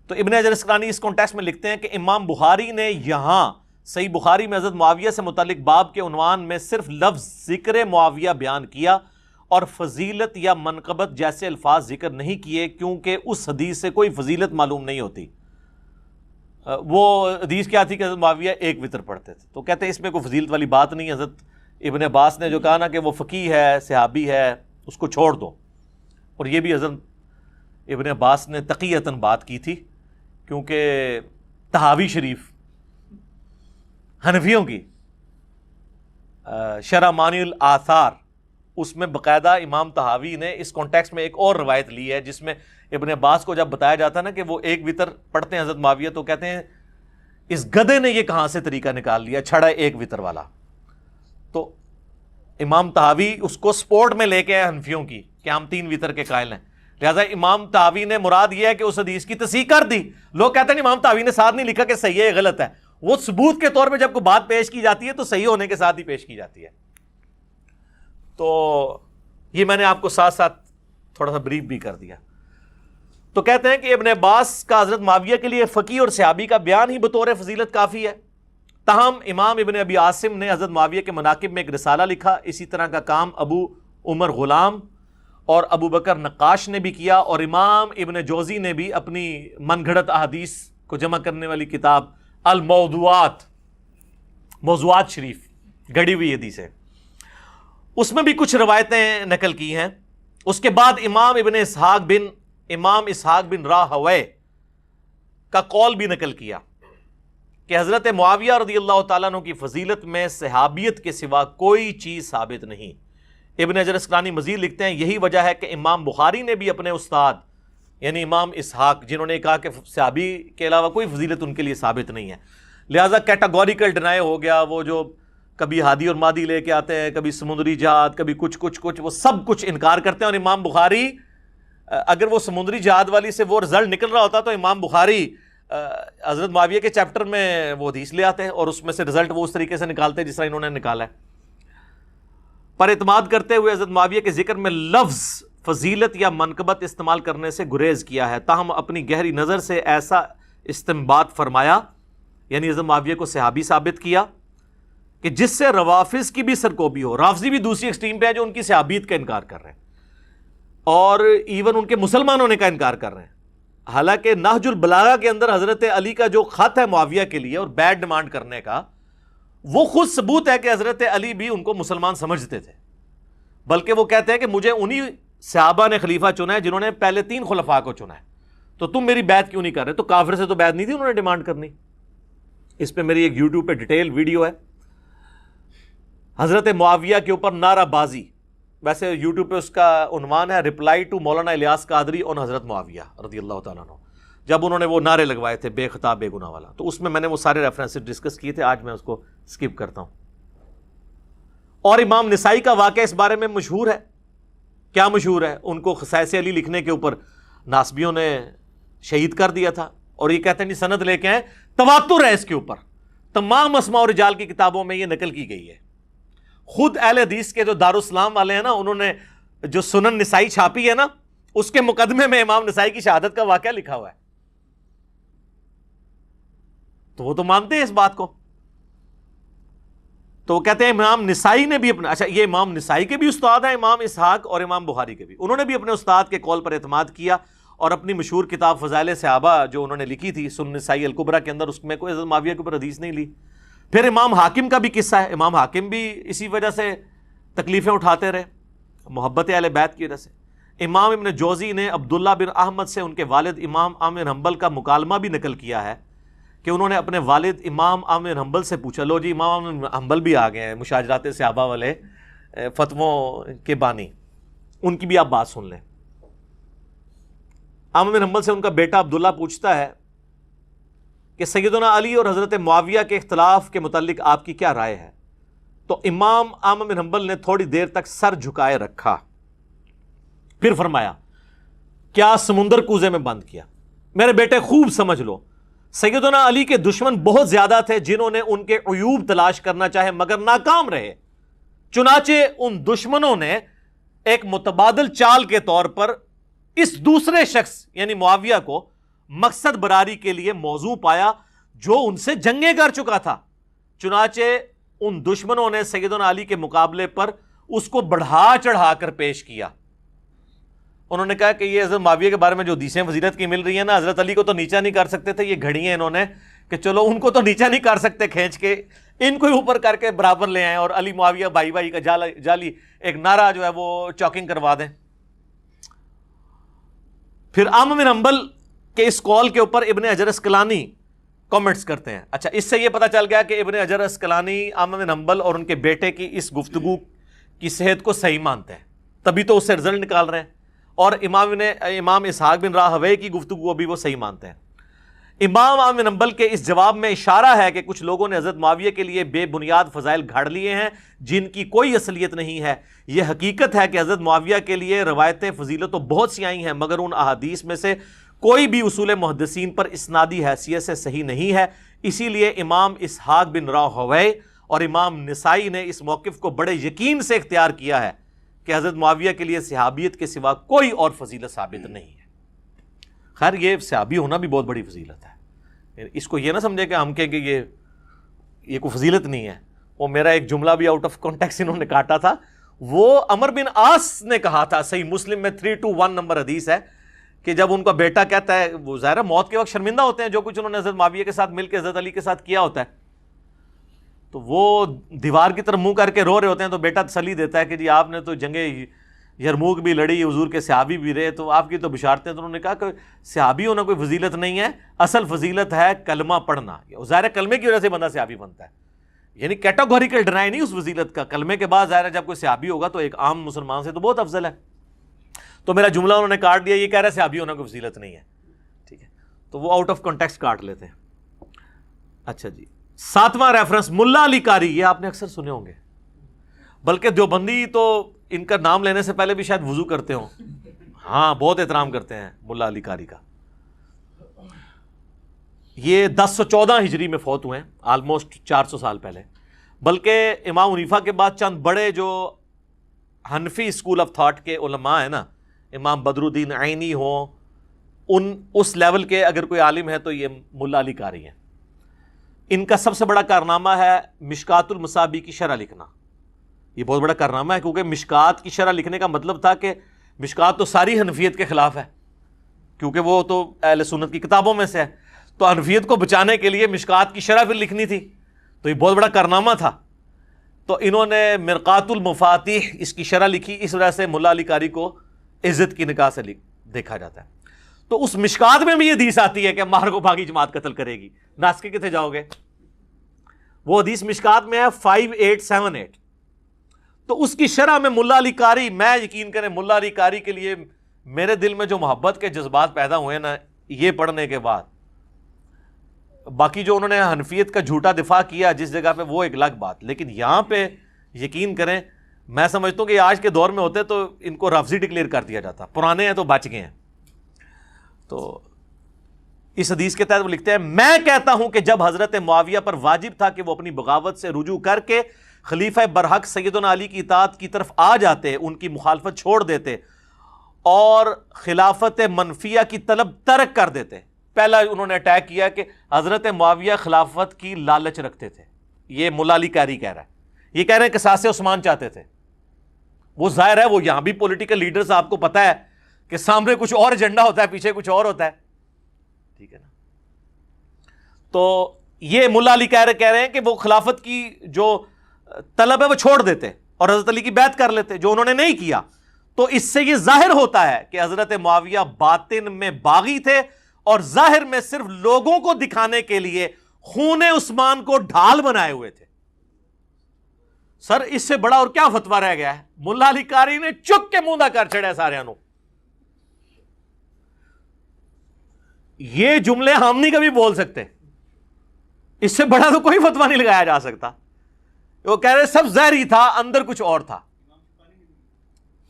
تو ابن حجر اسقلانی اس کانٹیکسٹ میں لکھتے ہیں کہ امام بخاری نے یہاں صحیح بخاری میں حضرت معاویہ سے متعلق باب کے عنوان میں صرف لفظ ذکر معاویہ بیان کیا اور فضیلت یا منقبت جیسے الفاظ ذکر نہیں کیے، کیونکہ اس حدیث سے کوئی فضیلت معلوم نہیں ہوتی. وہ حدیث کیا تھی کہ حضرت معاویہ 1 وتر پڑھتے تھے. تو کہتے ہیں اس میں کوئی فضیلت والی بات نہیں. حضرت ابن عباس نے جو کہا نا کہ وہ فقیہ ہے، صحابی ہے، اس کو چھوڑ دو. اور یہ بھی حضرت ابن عباس نے تقیتاً بات کی تھی، کیونکہ طحاوی شریف حنفیوں کی شرح مانی الآثار، اس میں باقاعدہ امام طحاوی نے اس کانٹیکسٹ میں ایک اور روایت لی ہے، جس میں ابن عباس کو جب بتایا جاتا ہے نا کہ وہ 1 وتر پڑھتے ہیں حضرت معاویہ، تو کہتے ہیں اس گدھے نے یہ کہاں سے طریقہ نکال لیا، چھڑا 1 وتر والا. تو امام طحاوی اس کو سپورٹ میں لے کے آئے حنفیوں کی کہ ہم 3 وتر کے قائل ہیں. لہٰذا امام طحاوی نے مراد یہ ہے کہ اس حدیث کی تصحیح کر دی. لوگ کہتے ہیں امام طحاوی نے ساتھ نہیں لکھا کہ صحیح ہے غلط ہے. وہ ثبوت کے طور پہ جب کوئی بات پیش کی جاتی ہے تو صحیح ہونے کے ساتھ ہی پیش کی جاتی ہے. تو یہ میں نے آپ کو ساتھ ساتھ تھوڑا سا بریف بھی کر دیا. تو کہتے ہیں کہ ابن عباس کا حضرت معاویہ کے لیے فقیہ اور صحابی کا بیان ہی بطور فضیلت کافی ہے. تاہم امام ابن ابی عاصم نے حضرت معاویہ کے مناقب میں ایک رسالہ لکھا. اسی طرح کا کام ابو عمر غلام اور ابو بکر نقاش نے بھی کیا، اور امام ابن جوزی نے بھی اپنی من گھڑت احادیث کو جمع کرنے والی کتاب الموضوعات، موضوعات شریف گڑی ہوئی حدیث ہے، اس میں بھی کچھ روایتیں نقل کی ہیں. اس کے بعد امام اسحاق بن راہوے کا قول بھی نقل کیا کہ حضرت معاویہ رضی اللہ تعالیٰ عنہ کی فضیلت میں صحابیت کے سوا کوئی چیز ثابت نہیں. ابن حجر اسقلانی مزید لکھتے ہیں یہی وجہ ہے کہ امام بخاری نے بھی اپنے استاد یعنی امام اسحاق، جنہوں نے کہا کہ صحابی کے علاوہ کوئی فضیلت ان کے لیے ثابت نہیں ہے، لہٰذا کیٹاگوریکل ڈینائی ہو گیا. وہ جو کبھی ہادی اور مادی لے کے آتے ہیں، کبھی سمندری جہاد، کبھی کچھ وہ سب کچھ انکار کرتے ہیں. اور امام بخاری اگر وہ سمندری جہاد والی سے وہ رزلٹ نکل رہا ہوتا تو امام بخاری حضرت معاویہ کے چیپٹر میں وہ حدیث لے آتے ہیں اور اس میں سے رزلٹ وہ اس طریقے سے نکالتے ہیں جس طرح انہوں نے نکالا ہے. پر اعتماد کرتے ہوئے حضرت معاویہ کے ذکر میں لفظ فضیلت یا منقبت استعمال کرنے سے گریز کیا ہے، تاہم اپنی گہری نظر سے ایسا استنباط فرمایا، یعنی حضرت معاویہ کو صحابی ثابت کیا کہ جس سے روافظ کی بھی سرکوبی ہو. رافضی بھی دوسری ایکسٹریم پہ ہے جو ان کی صحابیت کا انکار کر رہے ہیں اور ایون ان کے مسلمان ہونے کا انکار کر رہے ہیں. حالانکہ نہج البلاغہ کے اندر حضرت علی کا جو خط ہے معاویہ کے لیے اور بیڈ ڈیمانڈ کرنے کا، وہ خود ثبوت ہے کہ حضرت علی بھی ان کو مسلمان سمجھتے تھے، بلکہ وہ کہتے ہیں کہ مجھے انہی صحابہ نے خلیفہ چنا ہے جنہوں نے پہلے 3 خلفاء کو چنا ہے، تو تم میری بیعت کیوں نہیں کر رہے؟ تو کافر سے تو بیعت نہیں تھی انہوں نے ڈیمانڈ کرنی. اس پہ میری ایک یوٹیوب پہ ڈیٹیل ویڈیو ہے. حضرت معاویہ کے اوپر نعرہ بازی، ویسے یوٹیوب پہ اس کا عنوان ہے رپلائی ٹو مولانا الیاس قادری آن حضرت معاویہ رضی اللہ تعالیٰ عنہ، جب انہوں نے وہ نعرے لگوائے تھے بے خطا بے گناہ والا. تو اس میں نے وہ سارے ریفرنسز ڈسکس کیے تھے، آج میں اس کو سکپ کرتا ہوں. اور امام نسائی کا واقعہ اس بارے میں مشہور ہے. کیا مشہور ہے؟ ان کو خصائص علی لکھنے کے اوپر ناسبیوں نے شہید کر دیا تھا، اور یہ کہتے ہیں جی سند لے کے آئے، تواتر ہے اس کے اوپر، تمام اسماء و رجال کی کتابوں میں یہ نقل کی گئی ہے. خود اہل حدیث کے جو دارالاسلام والے ہیں نا، انہوں نے جو سنن نسائی چھاپی ہے نا، اس کے مقدمے میں امام نسائی کی شہادت کا واقعہ لکھا ہوا ہے. تو وہ تو مانتے ہیں اس بات کو. تو وہ کہتے ہیں امام نسائی نے بھی اپنا، اچھا یہ امام نسائی کے بھی استاد ہیں، امام اسحاق اور امام بخاری کے بھی، انہوں نے بھی اپنے استاد کے قول پر اعتماد کیا اور اپنی مشہور کتاب فضائل صحابہ جو انہوں نے لکھی تھی سنن نسائی الکبریٰ کے اندر، اس میں کوئی حضرت معاویہ کے اوپر حدیث نہیں لی. پھر امام حاکم کا بھی قصہ ہے. امام حاکم بھی اسی وجہ سے تکلیفیں اٹھاتے رہے، محبت اہل بیت کی وجہ سے. امام ابن جوزی نے عبداللہ بن احمد سے ان کے والد امام احمد بن حنبل کا مکالمہ بھی نقل کیا ہے کہ انہوں نے اپنے والد امام احمد بن حنبل سے پوچھا، لو جی امام احمد بن حنبل بھی آ گئے ہیں، مشاجرات صحابہ والے فتووں کے بانی، ان کی بھی آپ بات سن لیں. احمد بن حنبل سے ان کا بیٹا عبداللہ پوچھتا ہے کہ سیدنا علی اور حضرت معاویہ کے اختلاف کے متعلق آپ کی کیا رائے ہے؟ تو امام احمد بن حنبل نے تھوڑی دیر تک سر جھکائے رکھا، پھر فرمایا کیا سمندر کوزے میں بند کیا؟ میرے بیٹے خوب سمجھ لو، سیدنا علی کے دشمن بہت زیادہ تھے جنہوں نے ان کے عیوب تلاش کرنا چاہے مگر ناکام رہے. چنانچہ ان دشمنوں نے ایک متبادل چال کے طور پر اس دوسرے شخص یعنی معاویہ کو مقصد براری کے لیے موضوع پایا جو ان سے جنگیں کر چکا تھا. چنانچہ ان دشمنوں نے سیدنا علی کے مقابلے پر اس کو بڑھا چڑھا کر پیش کیا. انہوں نے کہا کہ یہ حضرت معاویہ کے بارے میں جو حدیثیں فضیلت کی مل رہی ہیں نا، حضرت علی کو تو نیچا نہیں کر سکتے تھے، یہ گھڑی ہیں انہوں نے کہ چلو ان کو تو نیچا نہیں کر سکتے کھینچ کے، ان کو ہی اوپر کر کے برابر لے آئیں اور علی معاویہ بھائی بھائی کا جالی ایک نعرہ جو ہے وہ چاکنگ کروا دیں. پھر احمد بن حنبل کے اس قول کے اوپر ابن حجر اسقلانی کامنٹس کرتے ہیں. اچھا اس سے یہ پتہ چل گیا کہ ابن حجر اسقلانی احمد بن حنبل اور ان کے بیٹے کی اس گفتگو کی صحت کو صحیح مانتے ہیں، تبھی تو اس سے رزلٹ نکال رہے ہیں. اور امام اسحاق بن راہوے کی گفتگو بھی وہ صحیح مانتے ہیں. امام احمد بن حنبل کے اس جواب میں اشارہ ہے کہ کچھ لوگوں نے حضرت معاویہ کے لیے بے بنیاد فضائل گھڑ لیے ہیں جن کی کوئی اصلیت نہیں ہے. یہ حقیقت ہے کہ حضرت معاویہ کے لیے روایتیں فضیلت تو بہت سی آئی ہیں مگر ان احادیث میں سے کوئی بھی اصول محدثین پر اسنادی حیثیت سے صحیح نہیں ہے. اسی لیے امام اسحاق بن راہوے اور امام نسائی نے اس موقف کو بڑے یقین سے اختیار کیا ہے کہ حضرت معاویہ کے لیے صحابیت کے سوا کوئی اور فضیلت ثابت نہیں ہے. خیر یہ صحابی ہونا بھی بہت بڑی فضیلت ہے، اس کو یہ نہ سمجھے کہ ہم کہیں کہ یہ کوئی فضیلت نہیں ہے. وہ میرا ایک جملہ بھی آؤٹ آف کانٹیکسٹ انہوں نے کاٹا تھا، وہ عمر بن عاص نے کہا تھا، صحیح مسلم میں 321 نمبر حدیث ہے کہ جب ان کا بیٹا کہتا ہے، وہ ظاہر موت کے وقت شرمندہ ہوتے ہیں جو کچھ انہوں نے حضرت معاویہ کے ساتھ مل کے حضرت علی کے ساتھ کیا ہوتا ہے، تو وہ دیوار کی طرف منہ کر کے رو رہے ہوتے ہیں، تو بیٹا تسلی دیتا ہے کہ جی آپ نے تو جنگ یرموک بھی لڑی، حضور کے صحابی بھی رہے، تو آپ کی تو بشارتیں. تو انہوں نے کہا کہ صحابی ہونا کوئی فضیلت نہیں ہے، اصل فضیلت ہے کلمہ پڑھنا. ظاہر کلمے کی وجہ سے بندہ صحابی بنتا ہے، یعنی کیٹاگوریکل ڈینائی نہیں اس فضیلت کا. کلمے کے بعد ظاہر جب کوئی صحابی ہوگا تو ایک عام مسلمان سے تو بہت افضل ہے. تو میرا جملہ انہوں نے کاٹ دیا، یہ کہہ رہا ہے صحابی ہونا کوئی فضیلت نہیں ہے. ٹھیک ہے، تو وہ آؤٹ آف کانٹیکسٹ کاٹ لیتے ہیں. اچھا جی، 7واں ریفرنس ملا علی قاری، یہ آپ نے اکثر سنے ہوں گے، بلکہ دیوبندی تو ان کا نام لینے سے پہلے بھی شاید وضو کرتے ہوں. ہاں بہت احترام کرتے ہیں ملا علی قاری کا. یہ 1014 ہجری میں فوت ہوئے ہیں، آلموسٹ 400 سال پہلے. بلکہ امام حنیفہ کے بعد چند بڑے جو حنفی اسکول آف تھاٹ کے علماء ہیں نا، امام بدر الدین عینی ہوں، اس لیول کے اگر کوئی عالم ہے تو یہ ملا علی قاری ہیں. ان کا سب سے بڑا کارنامہ ہے مشکات المصابیح کی شرح لکھنا. یہ بہت بڑا کارنامہ ہے، کیونکہ مشکات کی شرح لکھنے کا مطلب تھا کہ مشکات تو ساری حنفیت کے خلاف ہے، کیونکہ وہ تو اہل سنت کی کتابوں میں سے ہے. تو حنفیت کو بچانے کے لیے مشکات کی شرح پھر لکھنی تھی، تو یہ بہت بڑا کارنامہ تھا. تو انہوں نے مرقات المفاتیح اس کی شرح لکھی، اس وجہ سے ملا علی قاری کو عزت کی نگاہ سے دیکھا جاتا ہے. تو اس مشکات میں بھی یہ حدیث آتی ہے کہ عمار کو باغی جماعت قتل کرے گی. ناسک کتنے جاؤ گے؟ وہ حدیث مشکات میں ہے 5878. تو اس کی شرح میں ملا علی قاری، میں یقین کریں ملا علی قاری کے لیے میرے دل میں جو محبت کے جذبات پیدا ہوئے نا یہ پڑھنے کے بعد، باقی جو انہوں نے حنفیت کا جھوٹا دفاع کیا جس جگہ پہ وہ ایک الگ بات، لیکن یہاں پہ یقین کریں میں سمجھتا ہوں کہ آج کے دور میں ہوتے تو ان کو رافضی ڈکلیئر کر دیا جاتا. پرانے ہیں تو بچ گئے ہیں. تو اس حدیث کے تحت وہ لکھتے ہیں، میں کہتا ہوں کہ جب حضرت معاویہ پر واجب تھا کہ وہ اپنی بغاوت سے رجوع کر کے خلیفہ برحق سیدنا علی کی اطاعت کی طرف آ جاتے، ان کی مخالفت چھوڑ دیتے اور خلافت منفیہ کی طلب ترک کر دیتے. پہلا انہوں نے اٹیک کیا کہ حضرت معاویہ خلافت کی لالچ رکھتے تھے. یہ ملا علی قاری کہہ رہا ہے. یہ کہہ رہے ہیں کہ قصاص عثمان چاہتے تھے. وہ ظاہر ہے وہ یہاں بھی پولیٹیکل لیڈرز آپ کو پتہ ہے کہ سامنے کچھ اور ایجنڈا ہوتا ہے، پیچھے کچھ اور ہوتا ہے. ٹھیک ہے نا؟ تو یہ ملا علی کہہ رہے ہیں کہ وہ خلافت کی جو طلب ہے وہ چھوڑ دیتے اور حضرت علی کی بیعت کر لیتے، جو انہوں نے نہیں کیا. تو اس سے یہ ظاہر ہوتا ہے کہ حضرت معاویہ باطن میں باغی تھے اور ظاہر میں صرف لوگوں کو دکھانے کے لیے خون عثمان کو ڈھال بنائے ہوئے تھے. سر اس سے بڑا اور کیا فتویٰ رہ گیا ہے؟ ملا علی قاری نے چک کے موندا کر چھڑے سارے انو. یہ جملے ہم نہیں کبھی بول سکتے، اس سے بڑا تو کوئی فتویٰ نہیں لگایا جا سکتا. وہ کہہ رہے سب ظاہری تھا، اندر کچھ اور تھا.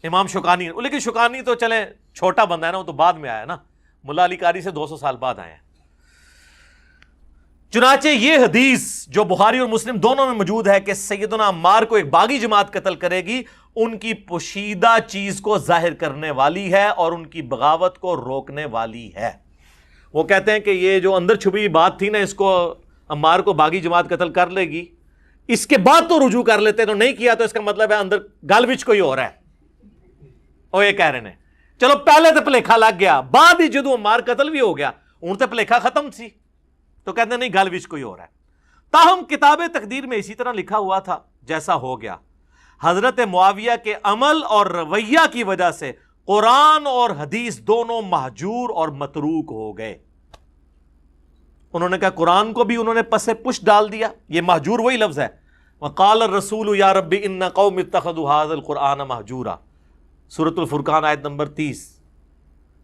امام شوکانی، لیکن شوکانی تو چلیں چھوٹا بندہ ہے نا، وہ تو بعد میں آیا نا، ملا علی قاری سے 200 سال بعد آئے ہیں. چنانچہ یہ حدیث جو بخاری اور مسلم دونوں میں موجود ہے کہ سیدنا عمار کو ایک باغی جماعت قتل کرے گی، ان کی پوشیدہ چیز کو ظاہر کرنے والی ہے اور ان کی بغاوت کو روکنے والی ہے. وہ کہتے ہیں کہ یہ جو اندر چھپی بات تھی نا، اس کو عمار کو باغی جماعت قتل کر لے گی، اس کے بعد تو رجوع کر لیتے، تو نہیں کیا تو اس کا مطلب ہے اندر گل وچ کوئی اور ہے. اور یہ کہہ رہے ہیں چلو پہلے تو پلیکھا لگ گیا، بعد ہی جدو عمار قتل بھی ہو گیا ان تے پلیکھا ختم تھی، تو کہتے ہیں نہیں گل وچ کوئی اور ہے. تاہم کتاب تقدیر میں اسی طرح لکھا ہوا تھا جیسا ہو گیا. حضرت معاویہ کے عمل اور رویہ کی وجہ سے قرآن اور حدیث دونوں مہجور اور متروک ہو گئے. انہوں نے کہا قرآن کو بھی انہوں نے پس پش ڈال دیا. یہ مہجور وہی لفظ ہے، وقال الرسول یا رب ان قوم اتخذوا هذا القرآن مہجورا، سورۃ الفرقان آیت نمبر 30.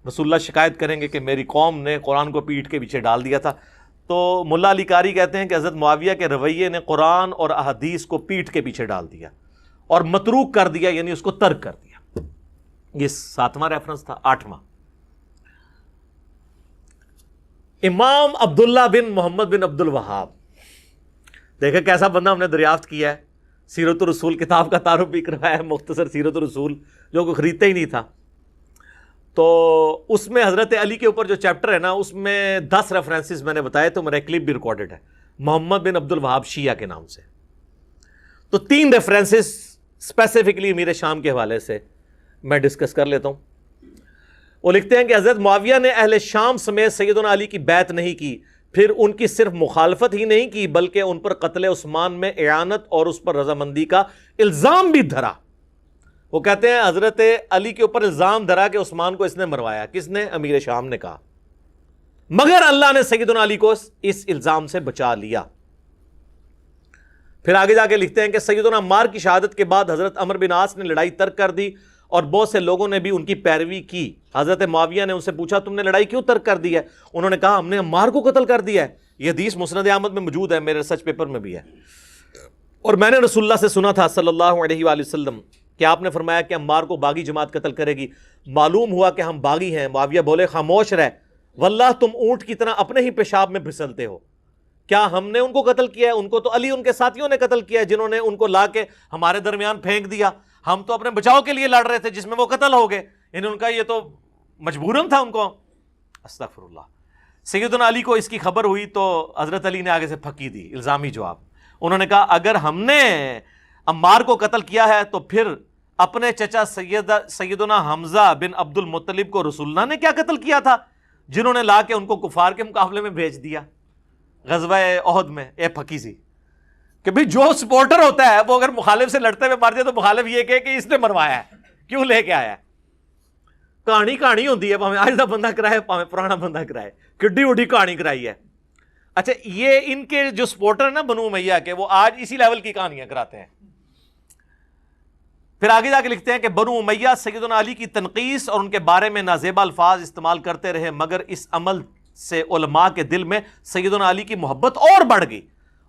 رسول اللہ شکایت کریں گے کہ میری قوم نے قرآن کو پیٹھ کے پیچھے ڈال دیا تھا. تو ملا علی قاری کہتے ہیں کہ حضرت معاویہ کے رویے نے قرآن اور احادیث کو پیٹھ کے پیچھے ڈال دیا اور متروک کر دیا، یعنی اس کو ترک کر دیا. یہ 7واں ریفرنس تھا. 8واں امام عبداللہ بن محمد بن عبد الوہاب، دیکھیں کیسا بندہ ہم نے دریافت کیا ہے. سیرت الرسول کتاب کا تعارف بھی کروایا ہے، مختصر سیرت الرسول جو کوئی خریدتا ہی نہیں تھا. تو اس میں حضرت علی کے اوپر جو چیپٹر ہے نا، اس میں 10 ریفرنسز میں نے بتائے، تو میرا کلپ بھی ریکارڈڈ ہے محمد بن عبد الوہاب شیعہ کے نام سے. تو 3 ریفرنسز اسپیسیفکلی امیر شام کے حوالے سے میں ڈسکس کر لیتا ہوں. وہ لکھتے ہیں کہ حضرت معاویہ نے اہل شام سمیت سیدنا علی کی بیعت نہیں کی، پھر ان کی صرف مخالفت ہی نہیں کی بلکہ ان پر قتل عثمان میں اعانت اور اس پر رضامندی کا الزام بھی دھرا. وہ کہتے ہیں حضرت علی کے اوپر الزام دھرا کہ عثمان کو اس نے مروایا. کس نے؟ امیر شام نے کہا. مگر اللہ نے سیدنا علی کو اس الزام سے بچا لیا. پھر آگے جا کے لکھتے ہیں کہ سیدنا عمار کی شہادت کے بعد حضرت عمرو بن عاص نے لڑائی ترک کر دی اور بہت سے لوگوں نے بھی ان کی پیروی کی. حضرت معاویہ نے ان سے پوچھا تم نے لڑائی کیوں ترک کر دی ہے؟ انہوں نے کہا ہم نے عمار کو قتل کر دیا ہے. یہ حدیث مسند احمد میں موجود ہے، میرے ریسرچ پیپر میں بھی ہے. اور میں نے رسول اللہ سے سنا تھا صلی اللہ علیہ وآلہ وسلم کہ آپ نے فرمایا کہ عمار کو باغی جماعت قتل کرے گی. معلوم ہوا کہ ہم باغی ہیں. معاویہ بولے خاموش رہ، واللہ تم اونٹ کی طرح اپنے ہی پیشاب میں پھسلتے ہو. کیا ہم نے ان کو قتل کیا ہے؟ ان کو تو علی ان کے ساتھیوں نے قتل کیا ہے جنہوں نے ان کو لا کے ہمارے درمیان پھینک دیا. ہم تو اپنے بچاؤ کے لیے لڑ رہے تھے جس میں وہ قتل ہو گئے. یعنی ان کا یہ تو مجبوراً تھا ان کو. استغفر اللہ. سیدنا علی کو اس کی خبر ہوئی تو حضرت علی نے آگے سے پھکی دی الزامی جواب. انہوں نے کہا اگر ہم نے عمار کو قتل کیا ہے تو پھر اپنے چچا سیدنا حمزہ بن عبد المطلب کو رسول اللہ نے کیا قتل کیا تھا جنہوں نے لا کے ان کو کفار کے مقابلے میں بھیج دیا غزوہ احد میں. اے پھکی سی کہ بھئی جو سپورٹر ہوتا ہے وہ اگر مخالف سے لڑتے ہوئے مار دیا تو مخالف یہ کہے کہ اس نے مروایا ہے, کیوں لے کے آیا ہے. کہانی ہوتی ہے, پاویں آج دا بندہ کرائے پاویں پرانا بندہ کرائے, کڈی وڈی کہانی کرائی ہے. اچھا یہ ان کے جو سپورٹر ہیں نا بنو امیہ کے, وہ آج اسی لیول کی کہانیاں کراتے ہیں. پھر آگے جا کے لکھتے ہیں کہ بنو امیہ سیدنا علی کی تنقیص اور ان کے بارے میں نازیبا الفاظ استعمال کرتے رہے, مگر اس عمل سے علماء کے دل میں سیدنا علی کی محبت اور بڑھ گئی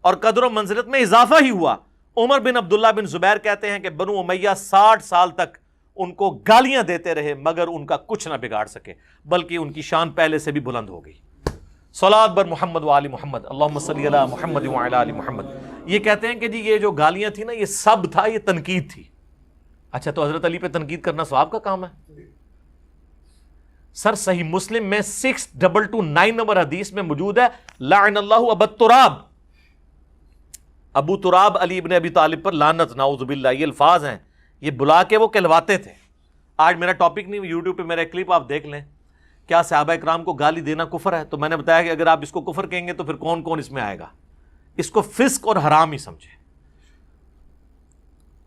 اور قدر و منزلت میں اضافہ ہی ہوا. عمر بن عبداللہ بن زبیر کہتے ہیں کہ بنو امیہ 60 سال تک ان کو گالیاں دیتے رہے مگر ان کا کچھ نہ بگاڑ سکے, بلکہ ان کی شان پہلے سے بھی بلند ہو گئی. صلوات بر محمد و آل محمد, اللہم صلی علی محمد و علی آل محمد. یہ کہتے ہیں کہ جی یہ جو گالیاں تھیں نا یہ سب تھا, یہ تنقید تھی. اچھا تو حضرت علی پہ تنقید کرنا ثواب کا کام ہے؟ سر صحیح مسلم میں 6229 نمبر حدیث میں موجود ہے لعن اللہ ابا تراب, ابو تراب علی ابن ابی طالب پر لعنت, نعوذ باللہ. یہ الفاظ ہیں, یہ بلا کے وہ کہلواتے تھے. آج میرا ٹاپک نہیں, یوٹیوب پہ میرا ایک کلپ آپ دیکھ لیں, کیا صحابہ اکرام کو گالی دینا کفر ہے؟ تو میں نے بتایا کہ اگر آپ اس کو کفر کہیں گے تو پھر کون کون اس میں آئے گا. اس کو فسق اور حرام ہی سمجھے.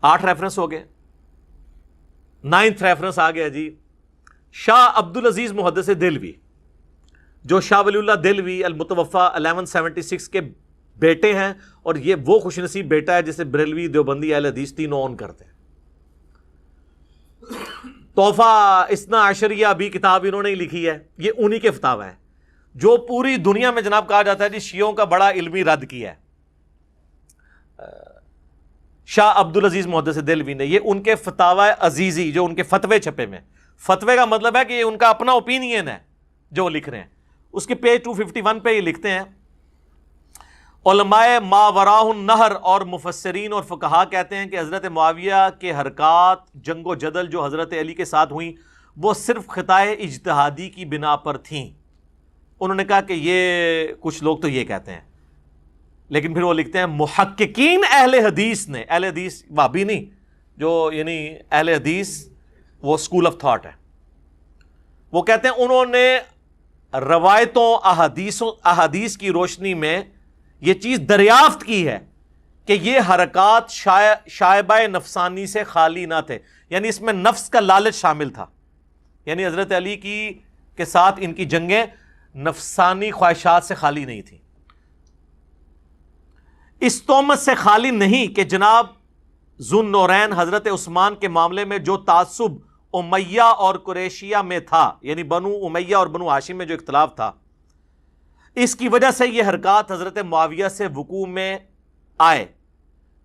8 ریفرنس ہو گئے. 9th ریفرنس آ گیا جی, شاہ عبد العزیز محدث دہلوی, جو شاہ ولی اللہ دہلوی المتوفی 1176 کے بیٹے ہیں, اور یہ وہ خوش نصیب بیٹا ہے جسے بریلوی, دیوبندی, اہل حدیث تینوں اون کرتے ہیں. تحفہ اثنا عشریہ بھی کتاب انہوں نے ہی لکھی ہے, یہ انہی کے فتاوی ہیں جو پوری دنیا میں جناب کہا جاتا ہے جی شیعوں کا بڑا علمی رد کیا ہے. شاہ عبد العزیز محدث دہلوی نے, یہ ان کے فتاوی عزیزی جو ان کے فتوے چھپے میں, فتوے کا مطلب ہے کہ یہ ان کا اپنا اوپینین ہے جو وہ لکھ رہے ہیں. اس کے پیج 251 پہ یہ لکھتے ہیں علماء ماوراء النہر اور مفسرین اور فقہا کہتے ہیں کہ حضرت معاویہ کے حرکات جنگ و جدل جو حضرت علی کے ساتھ ہوئیں وہ صرف خطائے اجتہادی کی بنا پر تھیں. انہوں نے کہا کہ یہ کچھ لوگ تو یہ کہتے ہیں, لیکن پھر وہ لکھتے ہیں محققین اہل حدیث نے, اہل حدیث وہابی نہیں, جو یعنی اہل حدیث وہ اسکول آف تھاٹ ہے, وہ کہتے ہیں انہوں نے روایتوں احادیث کی روشنی میں یہ چیز دریافت کی ہے کہ یہ حرکات شائبہ نفسانی سے خالی نہ تھے, یعنی اس میں نفس کا لالچ شامل تھا. یعنی حضرت علی کے ساتھ ان کی جنگیں نفسانی خواہشات سے خالی نہیں تھیں. اس تہمت سے خالی نہیں کہ جناب ذو نورین حضرت عثمان کے معاملے میں جو تعصب امیہ اور قریشیہ میں تھا, یعنی بنو امیہ اور بنو ہاشم میں جو اختلاف تھا, اس کی وجہ سے یہ حرکات حضرت معاویہ سے وقوع میں آئے,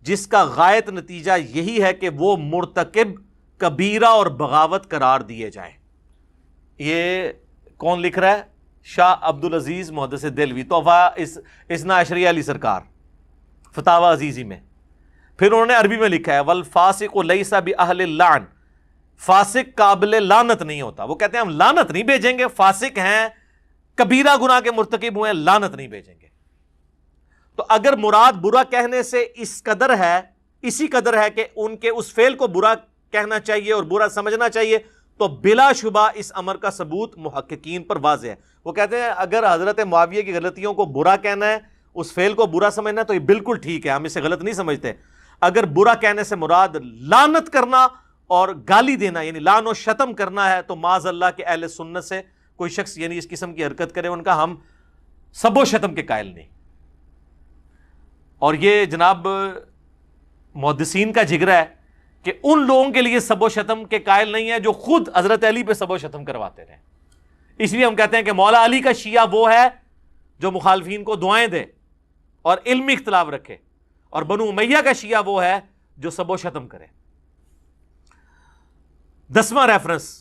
جس کا غائط نتیجہ یہی ہے کہ وہ مرتکب کبیرہ اور بغاوت قرار دیے جائیں. یہ کون لکھ رہا ہے؟ شاہ عبد العزیز محدث دہلوی, تحفہ اثنا عشریہ علی سرکار, فتاوی عزیزی میں. پھر انہوں نے عربی میں لکھا ہے والفاسق لیس باہل اللعن, فاسق قابل لعنت نہیں ہوتا. وہ کہتے ہیں ہم لعنت نہیں بھیجیں گے, فاسق ہیں, کبیرہ گناہ کے مرتکب ہوئے ہیں, لعنت نہیں بھیجیں گے. تو اگر مراد برا کہنے سے اسی قدر ہے کہ ان کے اس فعل کو برا کہنا چاہیے اور برا سمجھنا چاہیے, تو بلا شبہ اس امر کا ثبوت محققین پر واضح ہے. وہ کہتے ہیں اگر حضرت معاویہ کی غلطیوں کو برا کہنا ہے, اس فعل کو برا سمجھنا ہے, تو یہ بالکل ٹھیک ہے, ہم اسے غلط نہیں سمجھتے. اگر برا کہنے سے مراد لعنت کرنا اور گالی دینا یعنی لعن و شتم کرنا ہے, تو معاذ اللہ کے اہل سنت سے کوئی شخص یعنی اس قسم کی حرکت کرے, ان کا ہم سب و شتم کے قائل نہیں. اور یہ جناب محدثین کا جگرا ہے کہ ان لوگوں کے لیے سب و شتم کے قائل نہیں ہے جو خود حضرت علی پہ سب و شتم کرواتے رہے. اس لیے ہم کہتے ہیں کہ مولا علی کا شیعہ وہ ہے جو مخالفین کو دعائیں دے اور علمی اختلاف رکھے, اور بنو امیہ کا شیعہ وہ ہے جو سب و شتم کرے. 10واں ریفرنس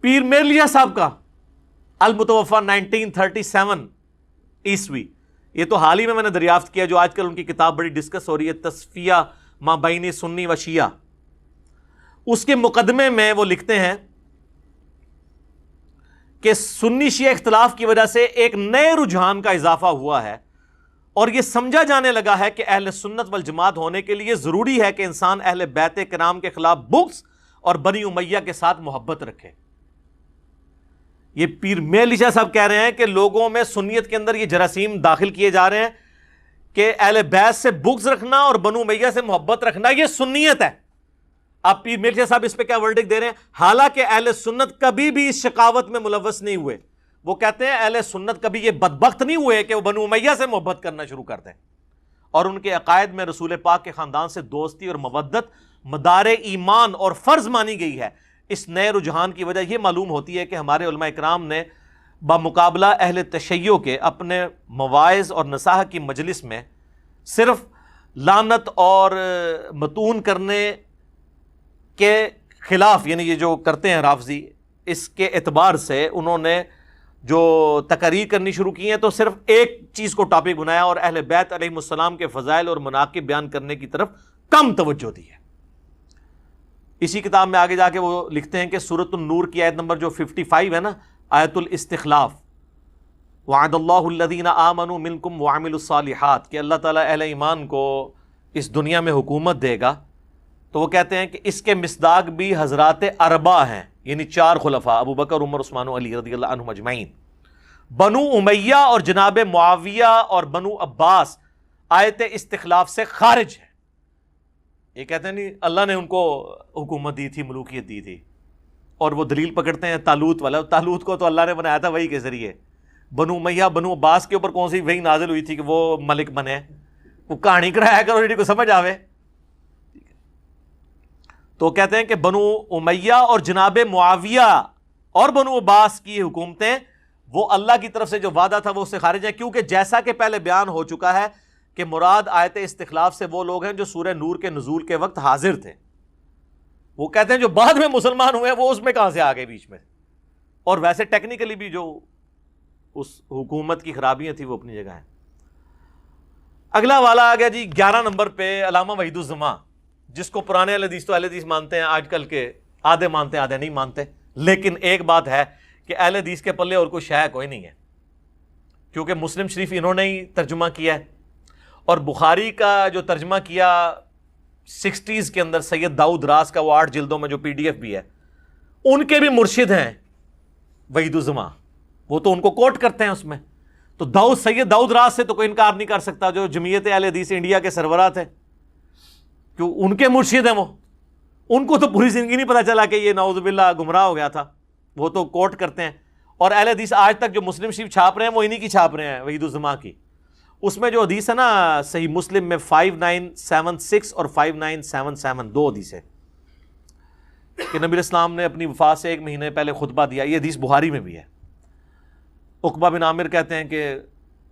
پیر میرلیہ صاحب کا, المتوفا 1937 عیسوی. یہ تو حال ہی میں نے دریافت کیا، جو آج کل ان کی کتاب بڑی ڈسکس ہو رہی ہے، تصفیہ ما بین سنی و شیعہ. اس کے مقدمے میں وہ لکھتے ہیں کہ سنی شیعہ اختلاف کی وجہ سے ایک نئے رجحان کا اضافہ ہوا ہے، اور یہ سمجھا جانے لگا ہے کہ اہل سنت والجماعت ہونے کے لیے ضروری ہے کہ انسان اہل بیت کرام کے خلاف بغض اور بنی امیہ کے ساتھ محبت رکھے. یہ پیر میر علی شاہ صاحب کہہ رہے ہیں کہ لوگوں میں سنیت کے اندر یہ جراثیم داخل کیے جا رہے ہیں کہ اہل بیت سے بغض رکھنا اور بنو امیہ سے محبت رکھنا یہ سنیت ہے. اب پیر میر علی شاہ صاحب اس پہ کیا ورڈکٹ دے رہے ہیں؟ حالانکہ اہل سنت کبھی بھی اس شقاوت میں ملوث نہیں ہوئے. وہ کہتے ہیں اہل سنت کبھی یہ بدبخت نہیں ہوئے کہ وہ بنو امیہ سے محبت کرنا شروع کر دیں، اور ان کے عقائد میں رسول پاک کے خاندان سے دوستی اور مودت مدار ایمان اور فرض مانی گئی ہے. اس نئے رجحان کی وجہ یہ معلوم ہوتی ہے کہ ہمارے علماء اکرام نے بمقابلہ اہل تشیع کے اپنے مواعظ اور نصاح کی مجلس میں صرف لعنت اور متون کرنے کے خلاف، یعنی یہ جو کرتے ہیں رافضی، اس کے اعتبار سے انہوں نے جو تقاریر کرنی شروع کی ہیں تو صرف ایک چیز کو ٹاپک بنایا اور اہل بیت علیہم السلام کے فضائل اور مناقب بیان کرنے کی طرف کم توجہ دی ہے. اسی کتاب میں آگے جا کے وہ لکھتے ہیں کہ سورۃ النور کی آیت نمبر جو 55 ہے نا، آیت الاستخلاف، وعد اللہ الذین آمنوا منکم وعملوا الصالحات، کہ اللہ تعالیٰ اہل ایمان کو اس دنیا میں حکومت دے گا. تو وہ کہتے ہیں کہ اس کے مصداق بھی حضرات اربع ہیں، یعنی 4 خلفاء، ابو بکر، عمر، عثمان و علی رضی اللہ عنہم اجمعین. بنو امیہ اور جناب معاویہ اور بنو عباس آیت استخلاف سے خارج ہے. یہ کہتے ہیں نہیں، اللہ نے ان کو حکومت دی تھی، ملوکیت دی تھی، اور وہ دلیل پکڑتے ہیں طالوت والا. طالوت کو تو اللہ نے بنایا تھا وحی کے ذریعے. بنو امیہ بنو عباس کے اوپر کون سی وحی نازل ہوئی تھی کہ وہ ملک بنے؟ وہ کہانی کرایا کرو جی کو سمجھ آوے. تو کہتے ہیں کہ بنو امیہ اور جناب معاویہ اور بنو عباس کی حکومتیں وہ اللہ کی طرف سے جو وعدہ تھا وہ اس سے خارج ہیں، کیونکہ جیسا کہ پہلے بیان ہو چکا ہے کہ مراد آیت استخلاف سے وہ لوگ ہیں جو سورہ نور کے نزول کے وقت حاضر تھے. وہ کہتے ہیں جو بعد میں مسلمان ہوئے وہ اس میں کہاں سے آ گئے بیچ میں. اور ویسے ٹیکنیکلی بھی جو اس حکومت کی خرابیاں تھیں وہ اپنی جگہ ہیں. اگلا والا آ گیا جی 11 نمبر پہ علامہ وحید الزمان، جس کو پرانے اہل حدیث تو اہل حدیث مانتے ہیں، آج کل کے آدھے مانتے ہیں آدھے نہیں مانتے. لیکن ایک بات ہے کہ اہل حدیث کے پلے اور کوئی شے کوئی نہیں ہے، کیونکہ مسلم شریف انہوں نے ہی ترجمہ کیا ہے، اور بخاری کا جو ترجمہ کیا 60s کے اندر سید داؤد راس کا، وہ 8 جلدوں میں جو PDF بھی ہے، ان کے بھی مرشد ہیں وحید الزمان، وہ تو ان کو کوٹ کرتے ہیں اس میں. تو سید داؤد راس سے تو کوئی انکار نہیں کر سکتا، جو جمعیت اہل حدیث انڈیا کے سربراہ تھے، کیوں ان کے مرشد ہیں وہ. ان کو تو پوری زندگی نہیں پتا چلا کہ یہ نعوذ باللہ گمراہ ہو گیا تھا، وہ تو کوٹ کرتے ہیں. اور اہل حدیث آج تک جو مسلم شریف چھاپ رہے ہیں وہ انہی کی چھاپ رہے ہیں، وحید الزمان کی. اس میں جو حدیث ہے نا صحیح مسلم میں 5976 اور 5977 2 حدیث ہے کہ نبی اسلام نے اپنی وفات سے 1 مہینے پہلے خطبہ دیا. یہ حدیث بخاری میں بھی ہے. عقبہ بن عامر کہتے ہیں کہ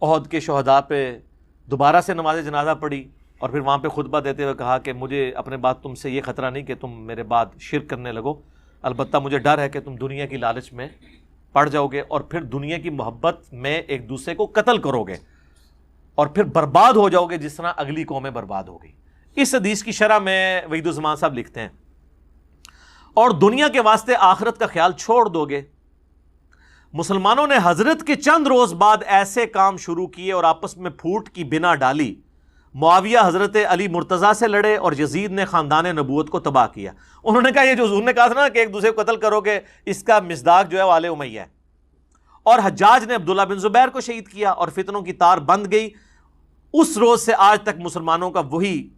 احد کے شہداء پہ دوبارہ سے نماز جنازہ پڑھی، اور پھر وہاں پہ خطبہ دیتے ہوئے کہا کہ مجھے اپنے بعد تم سے یہ خطرہ نہیں کہ تم میرے بعد شرک کرنے لگو، البتہ مجھے ڈر ہے کہ تم دنیا کی لالچ میں پڑ جاؤ گے اور پھر دنیا کی محبت میں ایک دوسرے کو قتل کرو گے اور پھر برباد ہو جاؤ گے جس طرح اگلی قومیں برباد ہو گئی. اس حدیث کی شرح میں وحید الزمان صاحب لکھتے ہیں، اور دنیا کے واسطے آخرت کا خیال چھوڑ دو گے. مسلمانوں نے حضرت کے چند روز بعد ایسے کام شروع کیے اور آپس میں پھوٹ کی بنا ڈالی. معاویہ حضرت علی مرتضیٰ سے لڑے اور یزید نے خاندان نبوت کو تباہ کیا. انہوں نے کہا یہ جو حضور نے کہا تھا نا کہ ایک دوسرے کو قتل کرو گے، اس کا مصداق جو ہے وہ آل امیہ ہے. اور حجاج نے عبداللہ بن زبیر کو شہید کیا اور فتنوں کی تار بند گئی. اس روز سے آج تک مسلمانوں کا وہی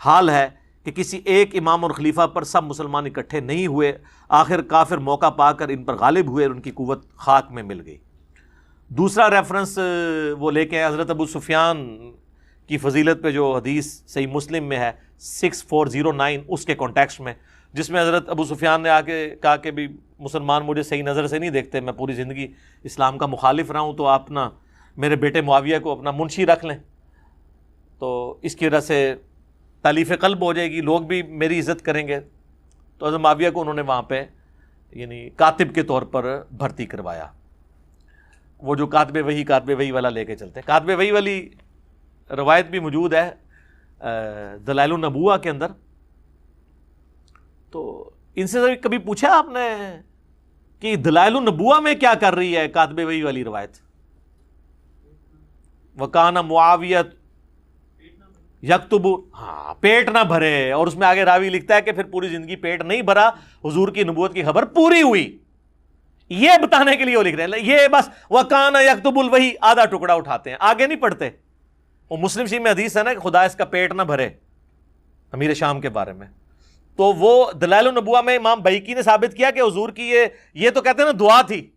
حال ہے کہ کسی ایک امام اور خلیفہ پر سب مسلمان اکٹھے نہیں ہوئے. آخر کافر موقع پا کر ان پر غالب ہوئے اور ان کی قوت خاک میں مل گئی. دوسرا ریفرنس وہ لے کے حضرت ابو سفیان کی فضیلت پہ جو حدیث صحیح مسلم میں ہے 6409 اس کے کانٹیکسٹ میں، جس میں حضرت ابو سفیان نے آ کے کہا کہ بھی مسلمان مجھے صحیح نظر سے نہیں دیکھتے، میں پوری زندگی اسلام کا مخالف رہا ہوں، تو آپ نا میرے بیٹے معاویہ کو اپنا منشی رکھ لیں، تو اس کی وجہ سے تالیف قلب ہو جائے گی، لوگ بھی میری عزت کریں گے. تو حضرت معاویہ کو انہوں نے وہاں پہ یعنی کاتب کے طور پر بھرتی کروایا. وہ جو کاتب وحی والا لے کے چلتے ہیں. کاتب وحی والی روایت بھی موجود ہے دلائل النبوہ کے اندر. تو ان سے کبھی پوچھا آپ نے کہ دلائل النبوہ میں کیا کر رہی ہے کاتب وحی والی روایت؟ وَكَانَ مُعَاوِيَةُ یکتب، ہاں پیٹ نہ بھرے، اور اس میں آگے راوی لکھتا ہے کہ پھر پوری زندگی پیٹ نہیں بھرا، حضور کی نبوت کی خبر پوری ہوئی. یہ بتانے کے لیے وہ لکھ رہے ہیں. یہ بس وَكَانَ يَكْتُبُ الْوَحْيَ آدھا ٹکڑا اٹھاتے ہیں، آگے نہیں پڑھتے. وہ مسلم شریف میں حدیث ہے نا کہ خدا اس کا پیٹ نہ بھرے، امیر شام کے بارے میں. تو وہ دلائل النبوہ میں امام بیہقی نے ثابت کیا کہ حضور کی یہ تو کہتے ہیں نا دعا تھی.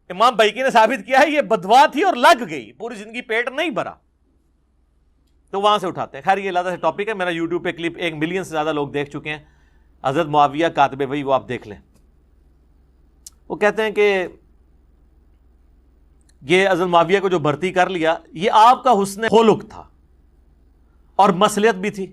امام بیہقی نے ثابت کیا ہے یہ بدوا تھی اور لگ گئی، پوری زندگی پیٹ نہیں بھرا. تو وہاں سے اٹھاتے ہیں. خیر یہ علیحدہ سے ٹاپک ہے. میرا یوٹیوب پہ کلپ 1 ملین سے زیادہ لوگ دیکھ چکے ہیں. حضرت معاویہ کاتب وحی، وہ آپ دیکھ لیں. وہ کہتے ہیں کہ یہ حضرت معاویہ کو جو بھرتی کر لیا، یہ آپ کا حسن خلق تھا اور مصلحت بھی تھی،